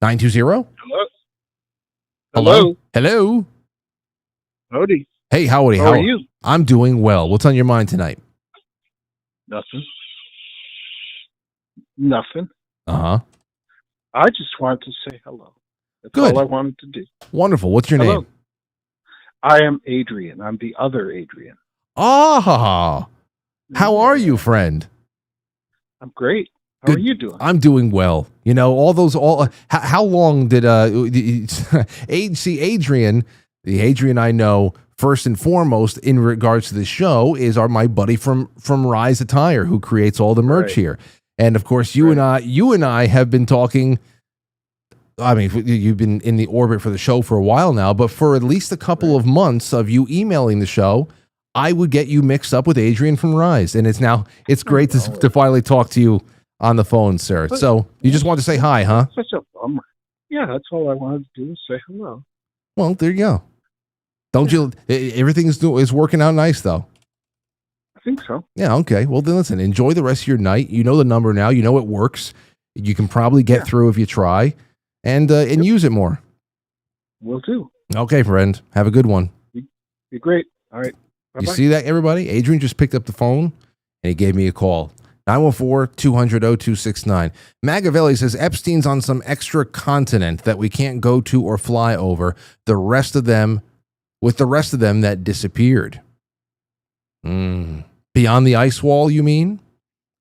920? Hello. Hello. Hello. Howdy. Hey, howdy. How are you? I'm doing well. What's on your mind tonight? Nothing. Uh-huh. I just wanted to say hello. That's Good. all I wanted to do. Wonderful. What's your Hello. name? I am Adrian. I'm the other Adrian. Ah, how are you, friend? I'm great. How Good. are you doing? I'm doing well. How long did Adrian, the Adrian I know, first and foremost in regards to the show, is my buddy from Rise Attire, who creates all the merch here. And of course, you and I have been talking. I mean, you've been in the orbit for the show for a while now, but for at least a couple of months of you emailing the show, I would get you mixed up with Adrian from Rise. And it's great to finally talk to you on the phone, sir. So you just want to say hi, huh? Such a bummer. Yeah, that's all I wanted to do is say hello. Well, there you go. Don't you? Everything is working out nice, though. I think so. Yeah, okay. Well, then listen, enjoy the rest of your night. You know the number now. You know it works. You can probably get through if you try, and use it more. Will do. Okay, friend. Have a good one. You're great. All right. Bye-bye. You see that, everybody? Adrian just picked up the phone, and he gave me a call. 914-200-0269. Magavelli says, Epstein's on some extra continent that we can't go to or fly over. The rest of them that disappeared. Beyond the ice wall, you mean?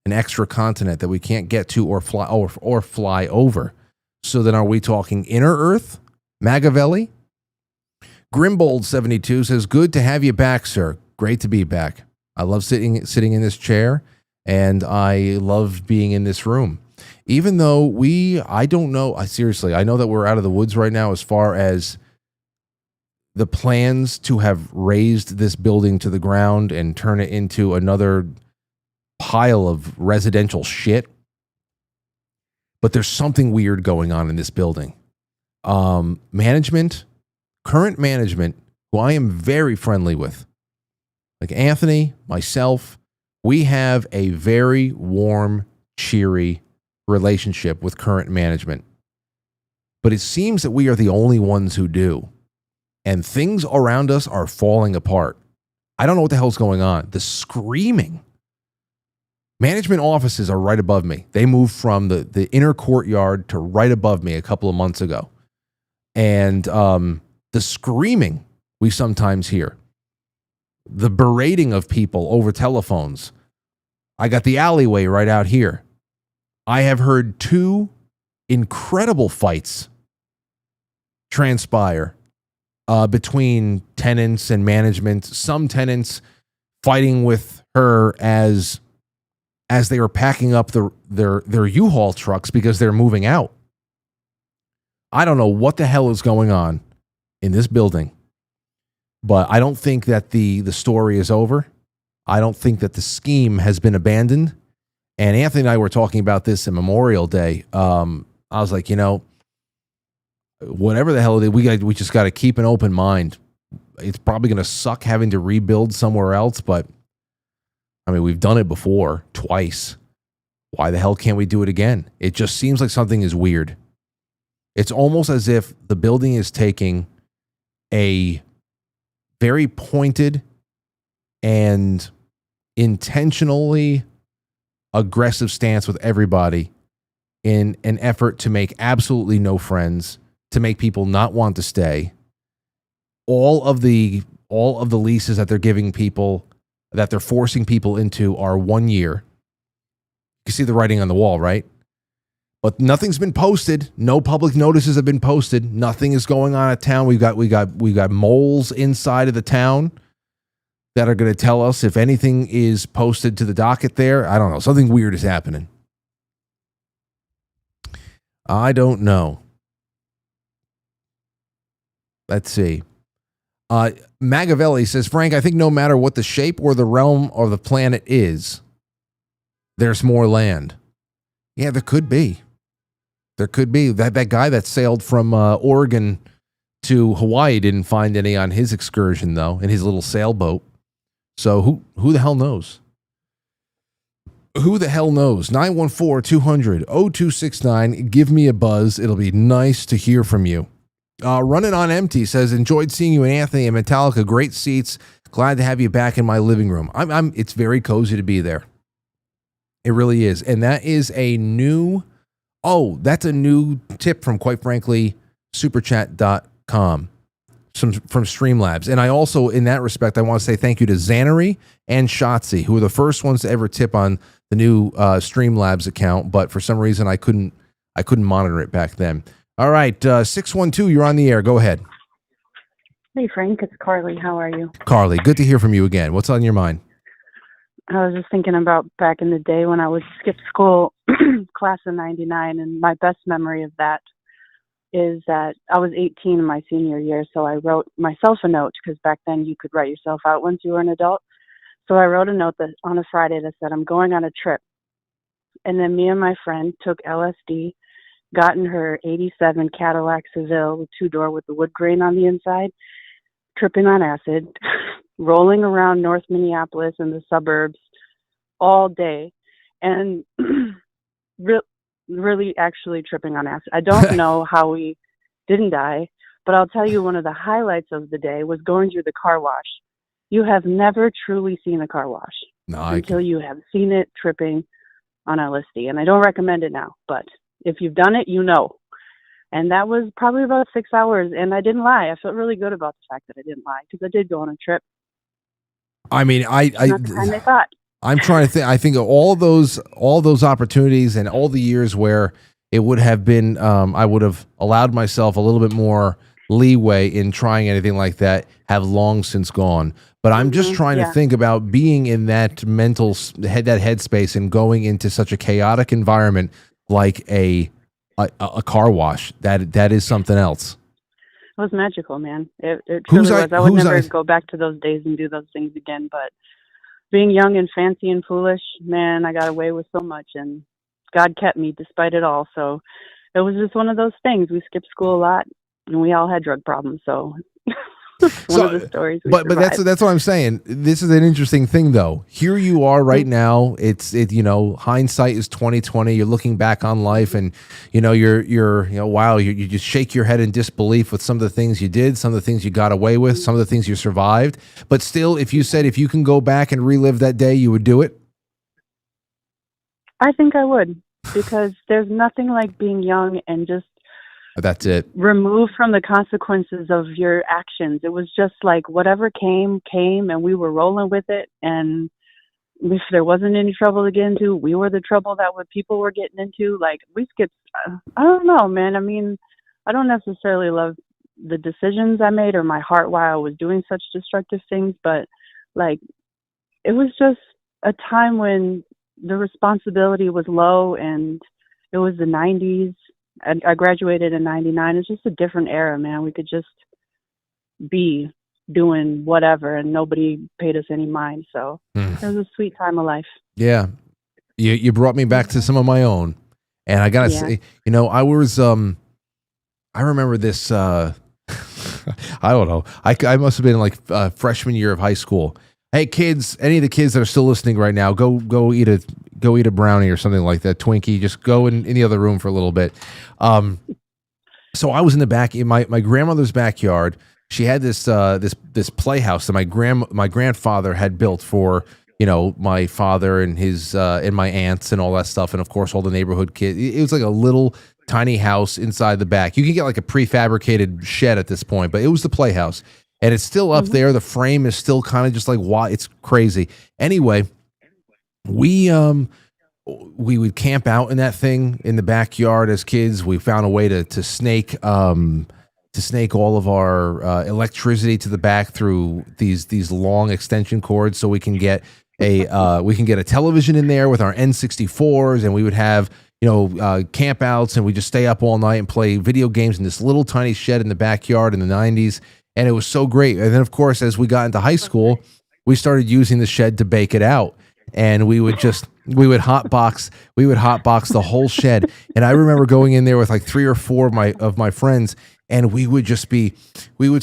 An extra continent that we can't get to or fly over. So then are we talking inner Earth, Magavelli? Grimbold72 says, good to have you back, sir. Great to be back. I love sitting in this chair, and I love being in this room. Even though I don't know, seriously, I know that we're out of the woods right now as far as the plans to have raised this building to the ground and turn it into another pile of residential shit. But there's something weird going on in this building. Management, current management, who I am very friendly with, like Anthony, myself, we have a very warm, cheery relationship with current management. But it seems that we are the only ones who do. And things around us are falling apart. I don't know what the hell's going on. The screaming. Management offices are right above me. They moved from the inner courtyard to right above me a couple of months ago. And the screaming we sometimes hear. The berating of people over telephones. I got the alleyway right out here. I have heard 2 incredible fights transpire between tenants and management. Some tenants fighting with her as they are packing up their U-Haul trucks because they're moving out. I don't know what the hell is going on in this building, but I don't think that the story is over. I don't think that the scheme has been abandoned. And Anthony and I were talking about this in Memorial Day. I was like, whatever the hell it is, we just got to keep an open mind. It's probably going to suck having to rebuild somewhere else, but I mean, we've done it before, twice. Why the hell can't we do it again? It just seems like something is weird. It's almost as if the building is taking a very pointed and intentionally aggressive stance with everybody in an effort to make absolutely no friends, to make people not want to stay. All of the leases that they're giving people, that they're forcing people into, are 1 year. You can see the writing on the wall, right? But nothing's been posted. No public notices have been posted. Nothing is going on at town. We got moles inside of the town that are going to tell us if anything is posted to the docket there. I don't know. Something weird is happening. I don't know. Let's see. Magavelli says, Frank, I think no matter what the shape or the realm or the planet is, there's more land. Yeah, there could be. There could be. That guy that sailed from Oregon to Hawaii didn't find any on his excursion, though, in his little sailboat. So who the hell knows? Who the hell knows? 914-200-0269. Give me a buzz. It'll be nice to hear from you. Running on Empty says, enjoyed seeing you and Anthony and Metallica. Great seats. Glad to have you back in my living room. It's very cozy to be there. It really is. And that is that's a new tip from Quite Frankly Superchat.com from Streamlabs. And I also, in that respect, I want to say thank you to Xannery and Shotzi, who were the first ones to ever tip on the new Streamlabs account. But for some reason, I couldn't monitor it back then. All right, 612, you're on the air. Go ahead. Hey, Frank, it's Carly. How are you? Carly, good to hear from you again. What's on your mind? I was just thinking about back in the day when I would skip school, class of 99, and my best memory of that is that I was 18 in my senior year, so I wrote myself a note, because back then you could write yourself out once you were an adult. So I wrote a note that on a Friday that said, I'm going on a trip. And then me and my friend took LSD, got in her 87 Cadillac Seville with 2-door with the wood grain on the inside, tripping on acid, rolling around North Minneapolis and the suburbs all day, and really actually tripping on acid. I don't know how we didn't die, but I'll tell you one of the highlights of the day was going through the car wash. You have never truly seen a car wash until you have seen it tripping on LSD. And I don't recommend it now, but if you've done it, you know. And that was probably about 6 hours, and I didn't lie. I felt really good about the fact that I didn't lie, because I did go on a trip. I mean, Not the time I thought. I'm trying to think. I think of all those opportunities and all the years where it would have been, I would have allowed myself a little bit more leeway in trying anything like that have long since gone. But I'm just trying to think about being in that headspace and going into such a chaotic environment like a car wash. That is something else. It was magical, man. It truly was. I would never go back to those days and do those things again. But being young and fancy and foolish, man, I got away with so much, and God kept me despite it all. So it was just one of those things. We skipped school a lot, and we all had drug problems. So one of the stories. But that's what I'm saying. This is an interesting thing, though. Here you are right now. It's hindsight is 20/20. You're looking back on life, and wow, you just shake your head in disbelief with some of the things you did, some of the things you got away with, some of the things you survived. But still, if you can go back and relive that day, you would do it. I think I would, because there's nothing like being young and just that's it. Removed from the consequences of your actions. It was just like whatever came, and we were rolling with it. And if there wasn't any trouble to get into, we were the trouble that what people were getting into. Like, we skipped, I don't know, man. I mean, I don't necessarily love the decisions I made or my heart while I was doing such destructive things, but like, it was just a time when the responsibility was low, and it was the 90s. I graduated in 99. It's just a different era, man. We could just be doing whatever and nobody paid us any mind. So it was a sweet time of life. Yeah. You brought me back to some of my own. And I got to say, I was, I remember this, I don't know. I must have been like freshman year of high school. Hey kids, any of the kids that are still listening right now, go eat a brownie or something like that, Twinkie. Just go in the other room for a little bit. So I was in the back in my grandmother's backyard. She had this playhouse that my grandfather had built for my father and his and my aunts and all that stuff, and of course all the neighborhood kids. It was like a little tiny house inside the back. You can get like a prefabricated shed at this point, but it was the playhouse. And it's still up there. The frame is still kind of just like, wow, it's crazy. Anyway, we would camp out in that thing in the backyard as kids. We found a way to snake all of our electricity to the back through these long extension cords, so we can get a television in there with our N64s, and we would have campouts, and we just stay up all night and play video games in this little tiny shed in the backyard in the 90s. And it was so great. And then, of course, as we got into high school, we started using the shed to bake it out. And we would hotbox the whole shed. And I remember going in there with like 3 or 4 of my friends, and we would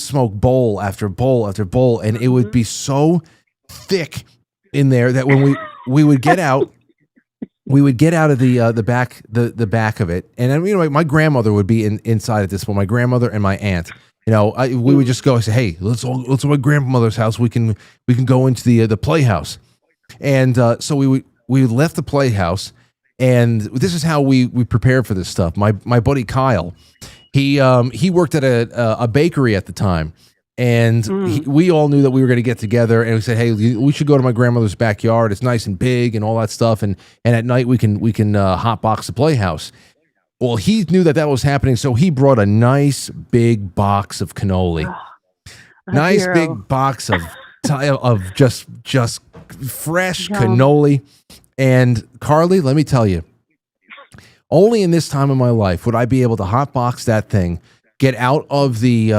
smoke bowl after bowl after bowl, and it would be so thick in there that when we would get out of the back of it, and my grandmother would be inside at this point. My grandmother and my aunt. We would just go and say, "Hey, let's go to my grandmother's house. We can go into the playhouse." And so we left the playhouse, and this is how we prepared for this stuff. My buddy Kyle, he worked at a bakery at the time, and we all knew that we were going to get together. And we said, "Hey, we should go to my grandmother's backyard. It's nice and big and all that stuff. And at night we can hotbox the playhouse." Well, he knew that was happening, so he brought a nice big box of cannoli. Nice big box of just fresh cannoli. And Carly, let me tell you, only in this time of my life would I be able to hotbox that thing, get out of the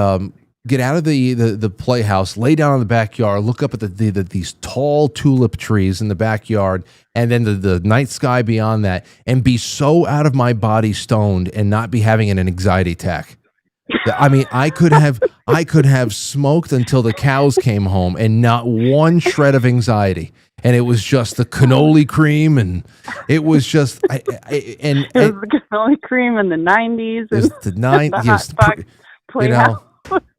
playhouse, lay down in the backyard, look up at these tall tulip trees in the backyard, and then the night sky beyond that, and be so out of my body stoned and not be having an anxiety attack. I mean, I could have smoked until the cows came home and not one shred of anxiety. And it was just the cannoli cream, and it was just it was the cannoli cream in the 90s. It was the 90s.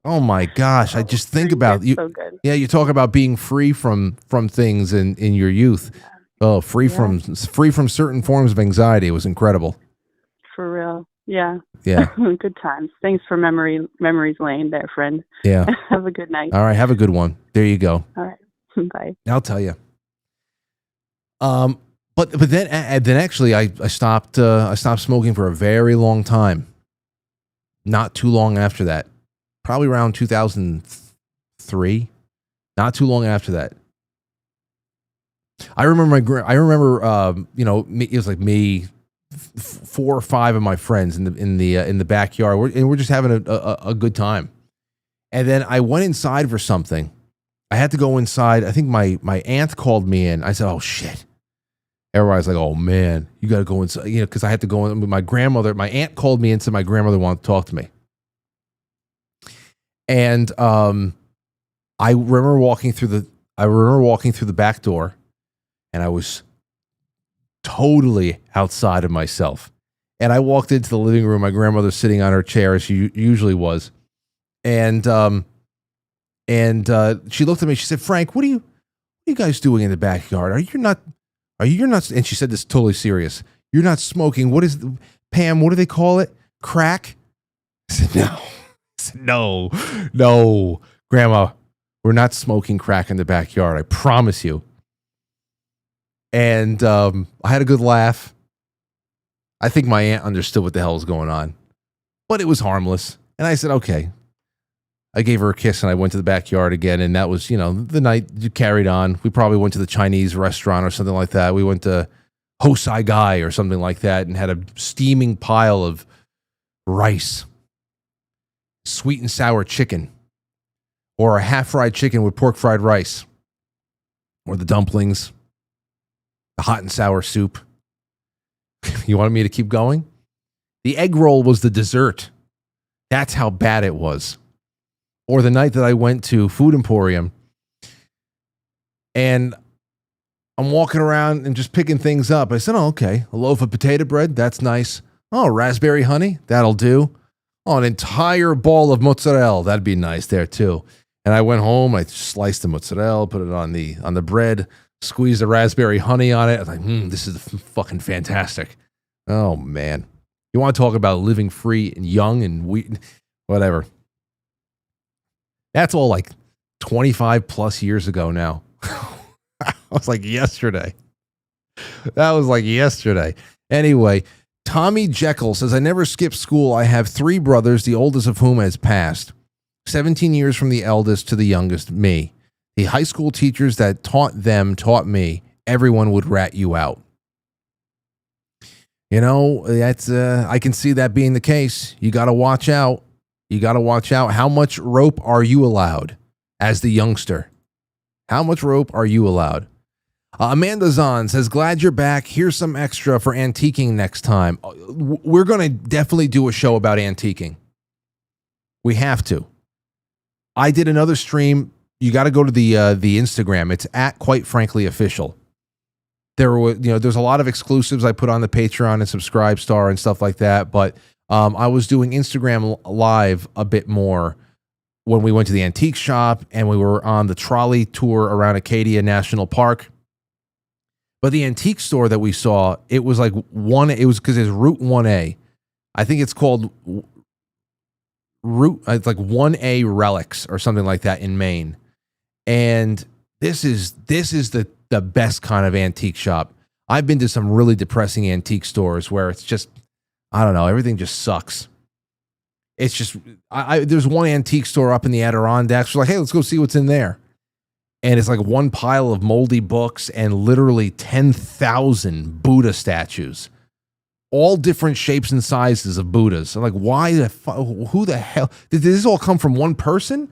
Oh my gosh! I just think about you. So good. Yeah, you talk about being free from things in your youth. Oh, free from certain forms of anxiety. It was incredible. For real. Yeah. Yeah. Good times. Thanks for memories lane there, friend. Yeah. Have a good night. All right. Have a good one. There you go. All right. Bye. I'll tell you. But then actually I stopped smoking for a very long time. Not too long after that. probably around 2003, not too long after that. I remember it was like me, 4 or 5 of my friends in the backyard, and we're just having a good time. And then I went inside for something. I had to go inside. I think my aunt called me in. I said, "Oh shit." Everybody's like, "Oh man, you got to go inside," because I had to go in with my grandmother. My aunt called me in, so my grandmother wanted to talk to me. And I remember walking through the back door, and I was totally outside of myself. And I walked into the living room. My grandmother's sitting on her chair as she usually was, and she looked at me. She said, "Frank, what are you guys doing in the backyard? Are you not?" And she said this totally serious. "You're not smoking. What is, Pam? What do they call it? Crack?" I said, "No." I said, No, Grandma, we're not smoking crack in the backyard. I promise you. And I had a good laugh. I think my aunt understood what the hell was going on, but it was harmless. And I said, "Okay." I gave her a kiss and I went to the backyard again. And that was, the night you carried on. We probably went to the Chinese restaurant or something like that. We went to Hosai Gai or something like that and had a steaming pile of rice, sweet and sour chicken, or a half fried chicken with pork fried rice, or the dumplings, the hot and sour soup. You wanted me to keep going? The egg roll was the dessert. That's how bad it was. Or the night that I went to Food Emporium and I'm walking around and just picking things up. I said, "Oh, okay. A loaf of potato bread. That's nice. Oh, raspberry honey. That'll do. Oh, an entire ball of mozzarella. That'd be nice there too." And I went home. I sliced the mozzarella, put it on the bread, squeezed the raspberry honey on it. I was like, this is fucking fantastic. Oh, man. You want to talk about living free and young and whatever. That's all like 25 plus years ago now. That was like yesterday. Anyway, Tommy Jekyll says, "I never skipped school. I have 3 brothers, the oldest of whom has passed. 17 years from the eldest to the youngest, me. The high school teachers that taught me. Everyone would rat you out." That's I can see that being the case. You got to watch out. How much rope are you allowed as the youngster? How much rope are you allowed? Amanda Zahn says, "Glad you're back. Here's some extra for antiquing next time." We're going to definitely do a show about antiquing. We have to. I did another stream. You got to go to the Instagram. It's at Quite Frankly Official. There's a lot of exclusives I put on the Patreon and Subscribestar and stuff like that, but I was doing Instagram live a bit more when we went to the antique shop and we were on the trolley tour around Acadia National Park. But the antique store that we saw, it was like because it's Route 1A. I think it's called it's like 1A Relics or something like that in Maine. And this is the best kind of antique shop. I've been to some really depressing antique stores where it's just, I don't know, everything just sucks. It's just, there's one antique store up in the Adirondacks. We're like, "Hey, let's go see what's in there." And it's like one pile of moldy books and literally 10,000 Buddha statues. All different shapes and sizes of Buddhas. I'm like, who the hell? Did this all come from one person?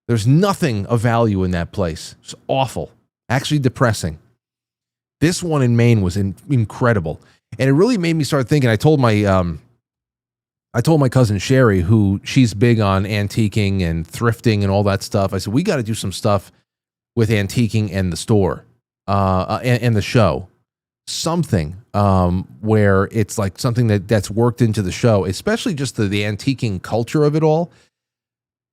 There's nothing of value in that place. It's awful. Actually depressing. This one in Maine was incredible. And it really made me start thinking. I told my cousin Sherry, who she's big on antiquing and thrifting and all that stuff. I said, "We got to do some stuff with antiquing and the store and the show. Something where it's like something that's worked into the show, especially just the antiquing culture of it all.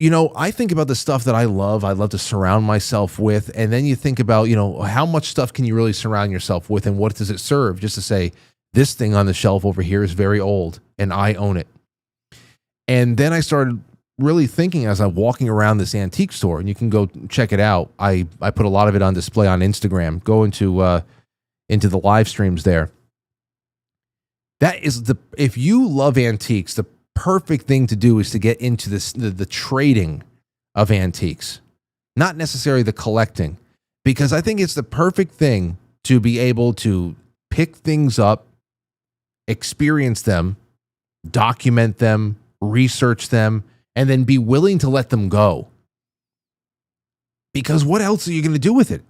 I think about the stuff that I love to surround myself with. And then you think about, how much stuff can you really surround yourself with and what does it serve? Just to say, this thing on the shelf over here is very old and I own it. And then I started really thinking as I'm walking around this antique store, and you can go check it out. I put a lot of it on display on Instagram. Go into the live streams there. That is if you love antiques, perfect thing to do is to get into the trading of antiques, not necessarily the collecting, because I think it's the perfect thing to be able to pick things up, experience them, document them, research them, and then be willing to let them go. Because what else are you going to do with it?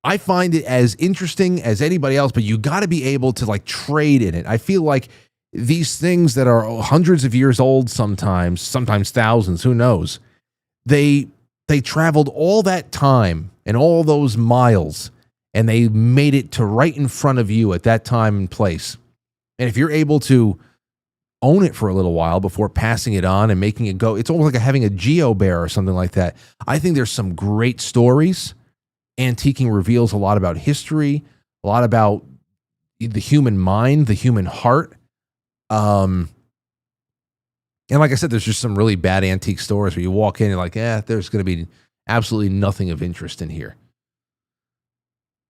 I find it as interesting as anybody else, but you got to be able to like trade in it. I feel like these things that are hundreds of years old, sometimes thousands, who knows? They traveled all that time and all those miles, and they made it to right in front of you at that time and place. And if you're able to own it for a little while before passing it on and making it go, it's almost like having a Geo Bear or something like that. I think there's some great stories. Antiquing reveals a lot about history, a lot about the human mind, the human heart. And like I said, there's just some really bad antique stores where you walk in and like, there's going to be absolutely nothing of interest in here.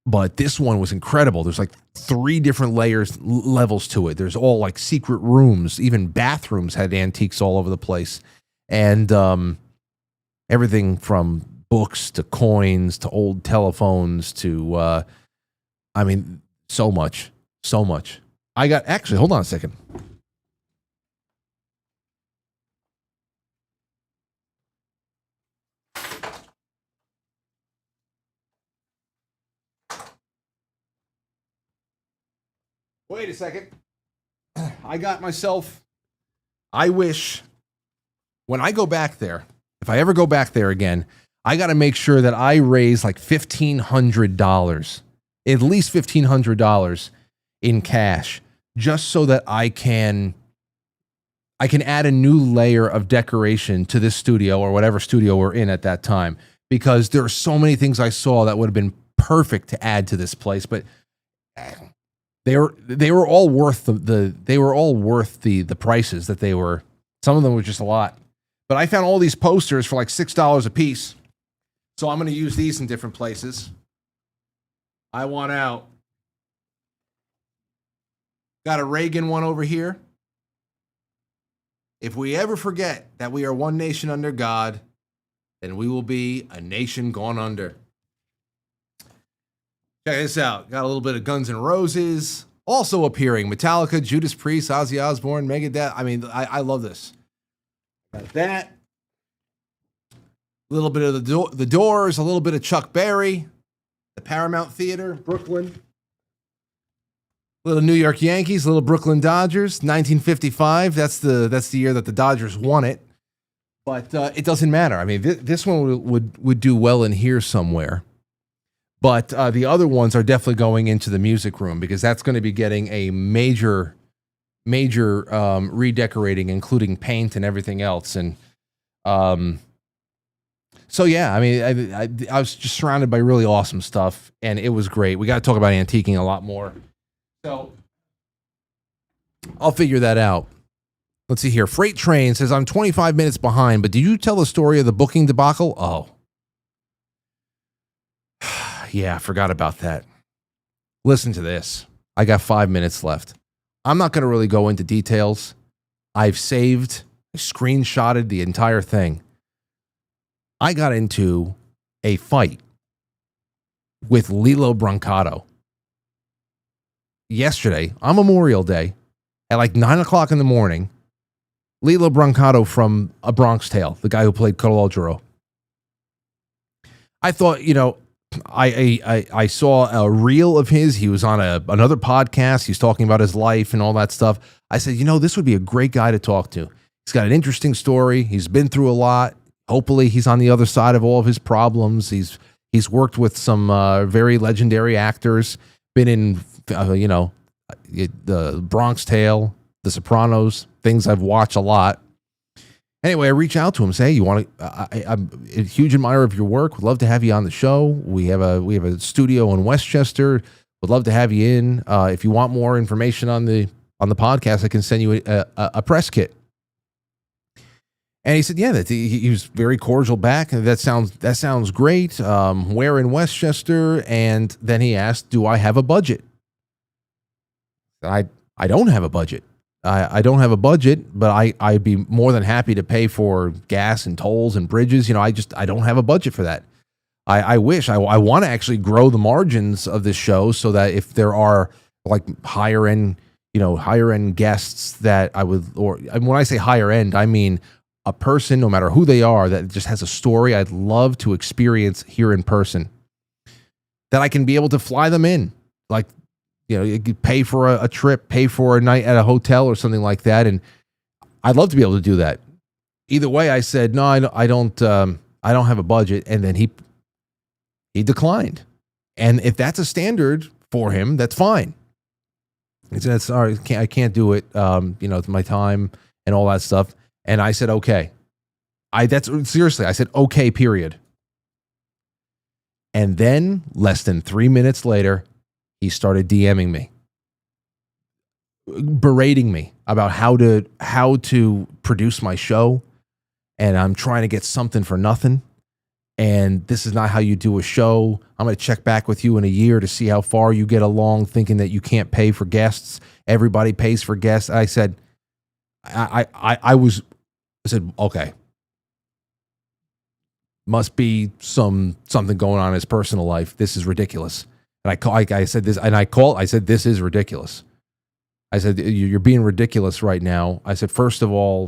But this one was incredible. There's like 3 different levels to it. There's all like secret rooms. Even bathrooms had antiques all over the place. And everything from books to coins to old telephones to, so much. Actually, hold on a second. Wait a second. I wish when I go back there, if I ever go back there again, I got to make sure that I raise like $1,500, at least $1,500 in cash, just so that I can add a new layer of decoration to this studio or whatever studio we're in at that time, because there are so many things I saw that would have been perfect to add to this place, but they were all worth the prices that they were. Some of them were just a lot. But I found all these posters for like $6 a piece. So I'm going to use these in different places. I want out. Got a Reagan one over here. If we ever forget that we are one nation under God, then we will be a nation gone under. Check this out. Got a little bit of Guns N' Roses. Also appearing, Metallica, Judas Priest, Ozzy Osbourne, Megadeth. I love this. Got that. A little bit of the Doors, a little bit of Chuck Berry, the Paramount Theater, Brooklyn. A little New York Yankees, a little Brooklyn Dodgers, 1955. That's the year that the Dodgers won it. But it doesn't matter. I mean, this one would do well in here somewhere. But the other ones are definitely going into the music room, because that's going to be getting a major redecorating, including paint and everything else. And so, yeah, I mean, I was just surrounded by really awesome stuff, and it was great. We got to talk about antiquing a lot more. So I'll figure that out. Let's see here. Freight Train says, I'm 25 minutes behind, but did you tell the story of the booking debacle? Oh. Yeah, I forgot about that. Listen to this. I got 5 minutes left. I'm not going to really go into details. I've screenshotted the entire thing. I got into a fight with Lilo Brancato yesterday on Memorial Day at like 9 o'clock in the morning. Lilo Brancato from A Bronx Tale, the guy who played Calogero. I thought, I saw a reel of his. He was on another podcast. He's talking about his life and all that stuff. I said, this would be a great guy to talk to. He's got an interesting story. He's been through a lot. Hopefully he's on the other side of all of his problems. He's worked with some very legendary actors, been in, the Bronx Tale, The Sopranos, things I've watched a lot. Anyway, I reach out to him, say, "Hey, you want to? I'm a huge admirer of your work. Would love to have you on the show. We have a studio in Westchester. Would love to have you in. If you want more information on the podcast, I can send you a press kit." And he said, "Yeah, that he was very cordial back. That sounds great. Where in Westchester?" And then he asked, "Do I have a budget?" I don't have a budget. I don't have a budget, but I'd be more than happy to pay for gas and tolls and bridges. You know, I don't have a budget for that. I wish I want to actually grow the margins of this show so that if there are like higher end guests that I would, or when I say higher end, I mean a person, no matter who they are, that just has a story I'd love to experience here in person, that I can be able to fly them in, like, you know, you could pay for a trip, pay for a night at a hotel or something like that. And I'd love to be able to do that. Either way, I said, no, I don't have a budget. And then he declined. And if that's a standard for him, that's fine. He said, sorry, I can't do it. It's my time and all that stuff. And I said, okay. I said, okay, period. And then less than 3 minutes later, he started DMing me, berating me about how to produce my show. And I'm trying to get something for nothing. And this is not how you do a show. I'm going to check back with you in a year to see how far you get along, thinking that you can't pay for guests. Everybody pays for guests. I said, I said, okay. Must be something going on in his personal life. This is ridiculous. And I said this, and I said, this is ridiculous. I said, you're being ridiculous right now. I said, first of all,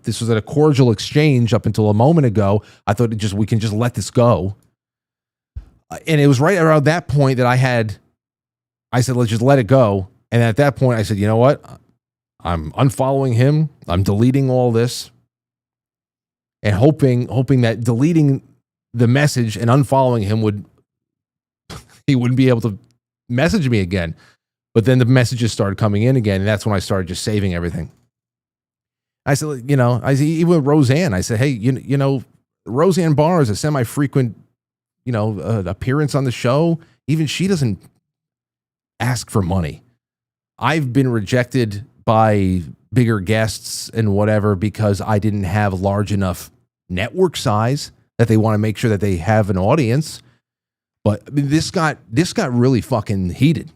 this was a cordial exchange up until a moment ago. I thought we can just let this go. And it was right around that point that I said, let's just let it go. And at that point I said, you know what? I'm unfollowing him. I'm deleting all this and hoping that deleting the message and unfollowing him he wouldn't be able to message me again. But then the messages started coming in again, and that's when I started just saving everything. I said, even with Roseanne, I said, hey, Roseanne Barr is a semi-frequent, appearance on the show. Even she doesn't ask for money. I've been rejected by bigger guests and whatever because I didn't have large enough network size that they want to make sure that they have an audience. But I mean, this got really fucking heated.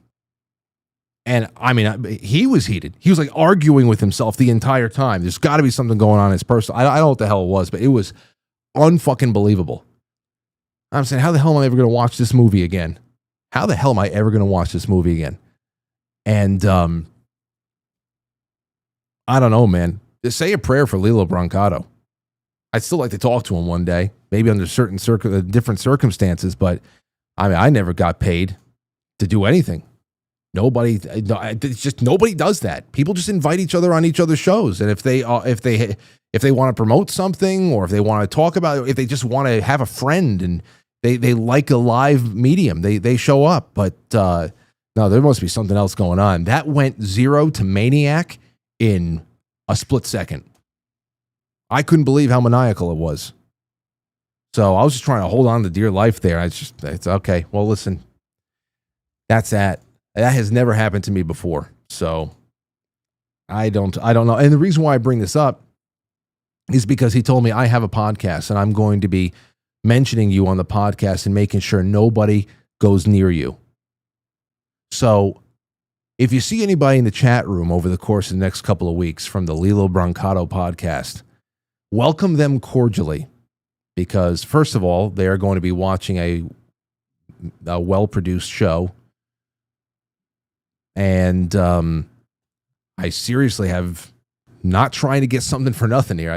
And I mean, he was heated. He was like arguing with himself the entire time. There's got to be something going on in his personal. I don't know what the hell it was, but it was unfucking believable. I'm saying, how the hell am I ever going to watch this movie again? How the hell am I ever going to watch this movie again? And I don't know, man. Just say a prayer for Lilo Brancato. I'd still like to talk to him one day, maybe under certain different circumstances. But I mean, I never got paid to do anything. Nobody does that. People just invite each other on each other's shows, and if they want to promote something, or if they want to talk about it, if they just want to have a friend and they like a live medium, they show up. But no, there must be something else going on. That went 0 to maniac in a split second. I couldn't believe how maniacal it was. So I was just trying to hold on to dear life there. It's okay. Well, listen, that's that. That has never happened to me before. So I don't know. And the reason why I bring this up is because he told me I have a podcast and I'm going to be mentioning you on the podcast and making sure nobody goes near you. So if you see anybody in the chat room over the course of the next couple of weeks from the Lilo Brancato podcast, welcome them cordially, because first of all, they are going to be watching a well-produced show. And I seriously have not trying to get something for nothing here.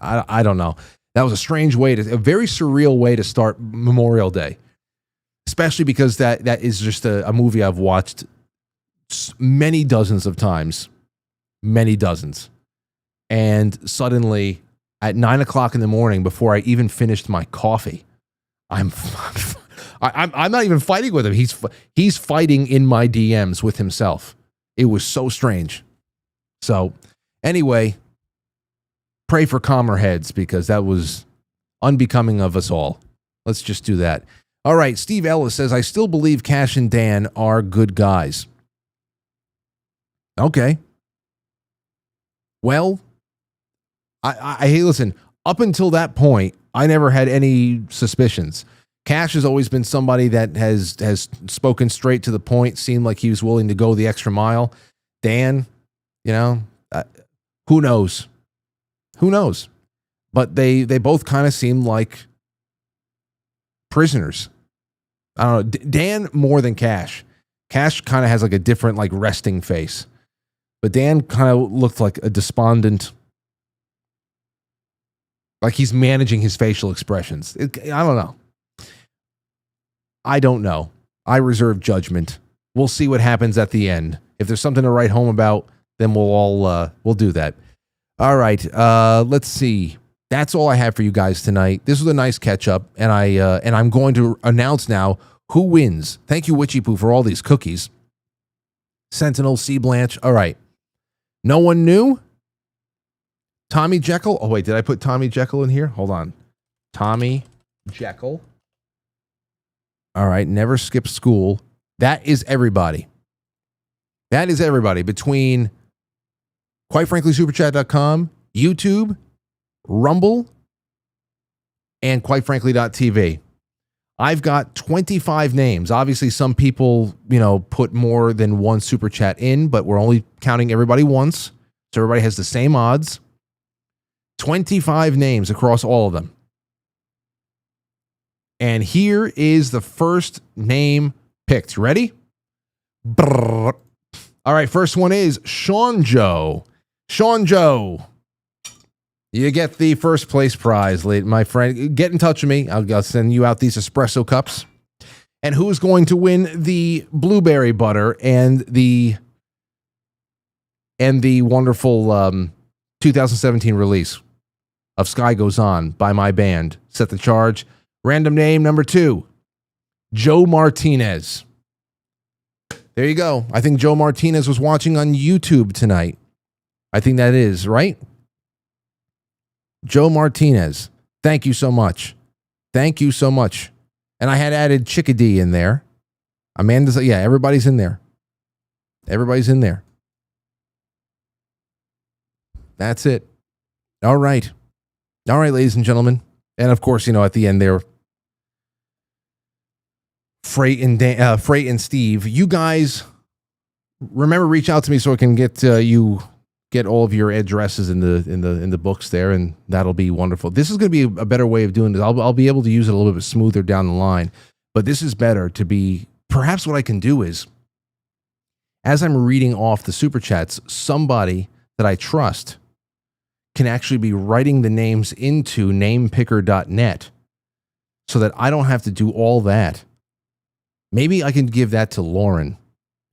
I don't know. That was a very surreal way to start Memorial Day, especially because that is just a movie I've watched many dozens of times, many dozens. And suddenly at 9:00 in the morning, before I even finished my coffee, I'm not even fighting with him. He's fighting in my DMs with himself. It was so strange. So anyway, pray for calmer heads, because that was unbecoming of us all. Let's just do that. All right. Steve Ellis says, I still believe Cash and Dan are good guys. Okay. Well, hey, listen, up until that point, I never had any suspicions. Cash has always been somebody that has spoken straight to the point, seemed like he was willing to go the extra mile. Dan, You know, who knows? Who knows? But they both kind of seem like prisoners. I don't know. Dan more than Cash. Cash kind of has like a different like resting face. But Dan kind of looked like a despondent, like he's managing his facial expressions. I don't know. I don't know. I reserve judgment. We'll see what happens at the end. If there's something to write home about, then we'll do that. All right. Let's see. That's all I have for you guys tonight. This was a nice catch up, and I'm going to announce now who wins. Thank you, Witchy Poo, for all these cookies. Sentinel, C. Blanche. All right. No one knew? Tommy Jekyll. Oh, wait, did I put Tommy Jekyll in here? Hold on. Tommy Jekyll. All right, never skip school. That is everybody. That is everybody between QuiteFranklySuperChat.com, YouTube, Rumble, and QuiteFrankly.tv. I've got 25 names. Obviously, some people, put more than one super chat in, but we're only counting everybody once. So everybody has the same odds. 25 names across all of them. And here is the first name picked. Ready? Brrr. All right, first one is Sean Joe. Sean Joe. You get the first place prize, my friend. Get in touch with me. I'll send you out these espresso cups. And who's going to win the blueberry butter and the wonderful 2017 release of Sky Goes On by my band, Set the Charge. Random name number 2, Joe Martinez. There you go. I think Joe Martinez was watching on YouTube tonight. I think that is, right? Joe Martinez. Thank you so much. Thank you so much. And I had added Chickadee in there. Amanda's, yeah, everybody's in there. Everybody's in there. That's it. All right. All right, ladies and gentlemen. And of course, at the end there, Freight and Steve, you guys remember, reach out to me so I can get all of your addresses in the books there, and that'll be wonderful. This is going to be a better way of doing this. I'll be able to use it a little bit smoother down the line, but this is better to be. Perhaps what I can do is, as I'm reading off the super chats, somebody that I trust can actually be writing the names into namepicker.net so that I don't have to do all that. Maybe I can give that to Lauren.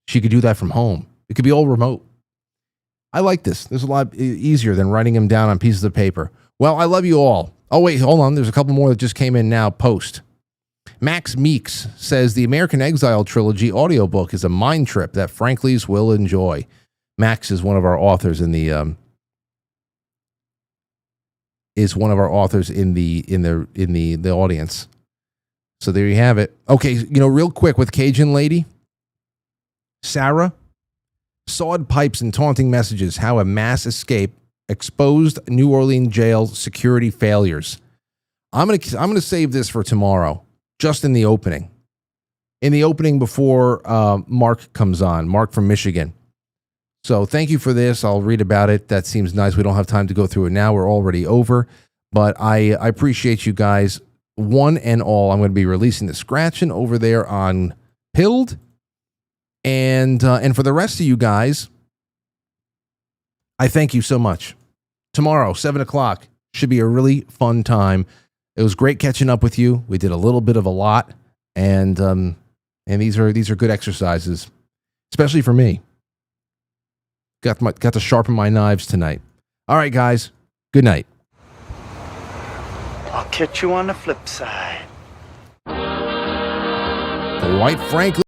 She could do that from home. It could be all remote. I like this. This is a lot easier than writing them down on pieces of paper. Well, I love you all. Oh, wait, hold on. There's a couple more that just came in now post. Max Meeks says the American Exile Trilogy audiobook is a mind trip that Franklys will enjoy. Max is one of our authors in the audience. So there you have it. Okay, real quick with Cajun Lady, Sarah, sawed pipes and taunting messages, how a mass escape exposed New Orleans jail security failures. I'm gonna save this for tomorrow, just in the opening. In the opening before Mark comes on, Mark from Michigan. So thank you for this. I'll read about it. That seems nice. We don't have time to go through it now. We're already over. But I appreciate you guys. One and all, I'm going to be releasing the scratching over there on Pilled. And for the rest of you guys, I thank you so much. Tomorrow, 7 o'clock, should be a really fun time. It was great catching up with you. We did a little bit of a lot. And these are good exercises, especially for me. Got to sharpen my knives tonight. All right, guys. Good night. I'll catch you on the flip side. Quite frankly.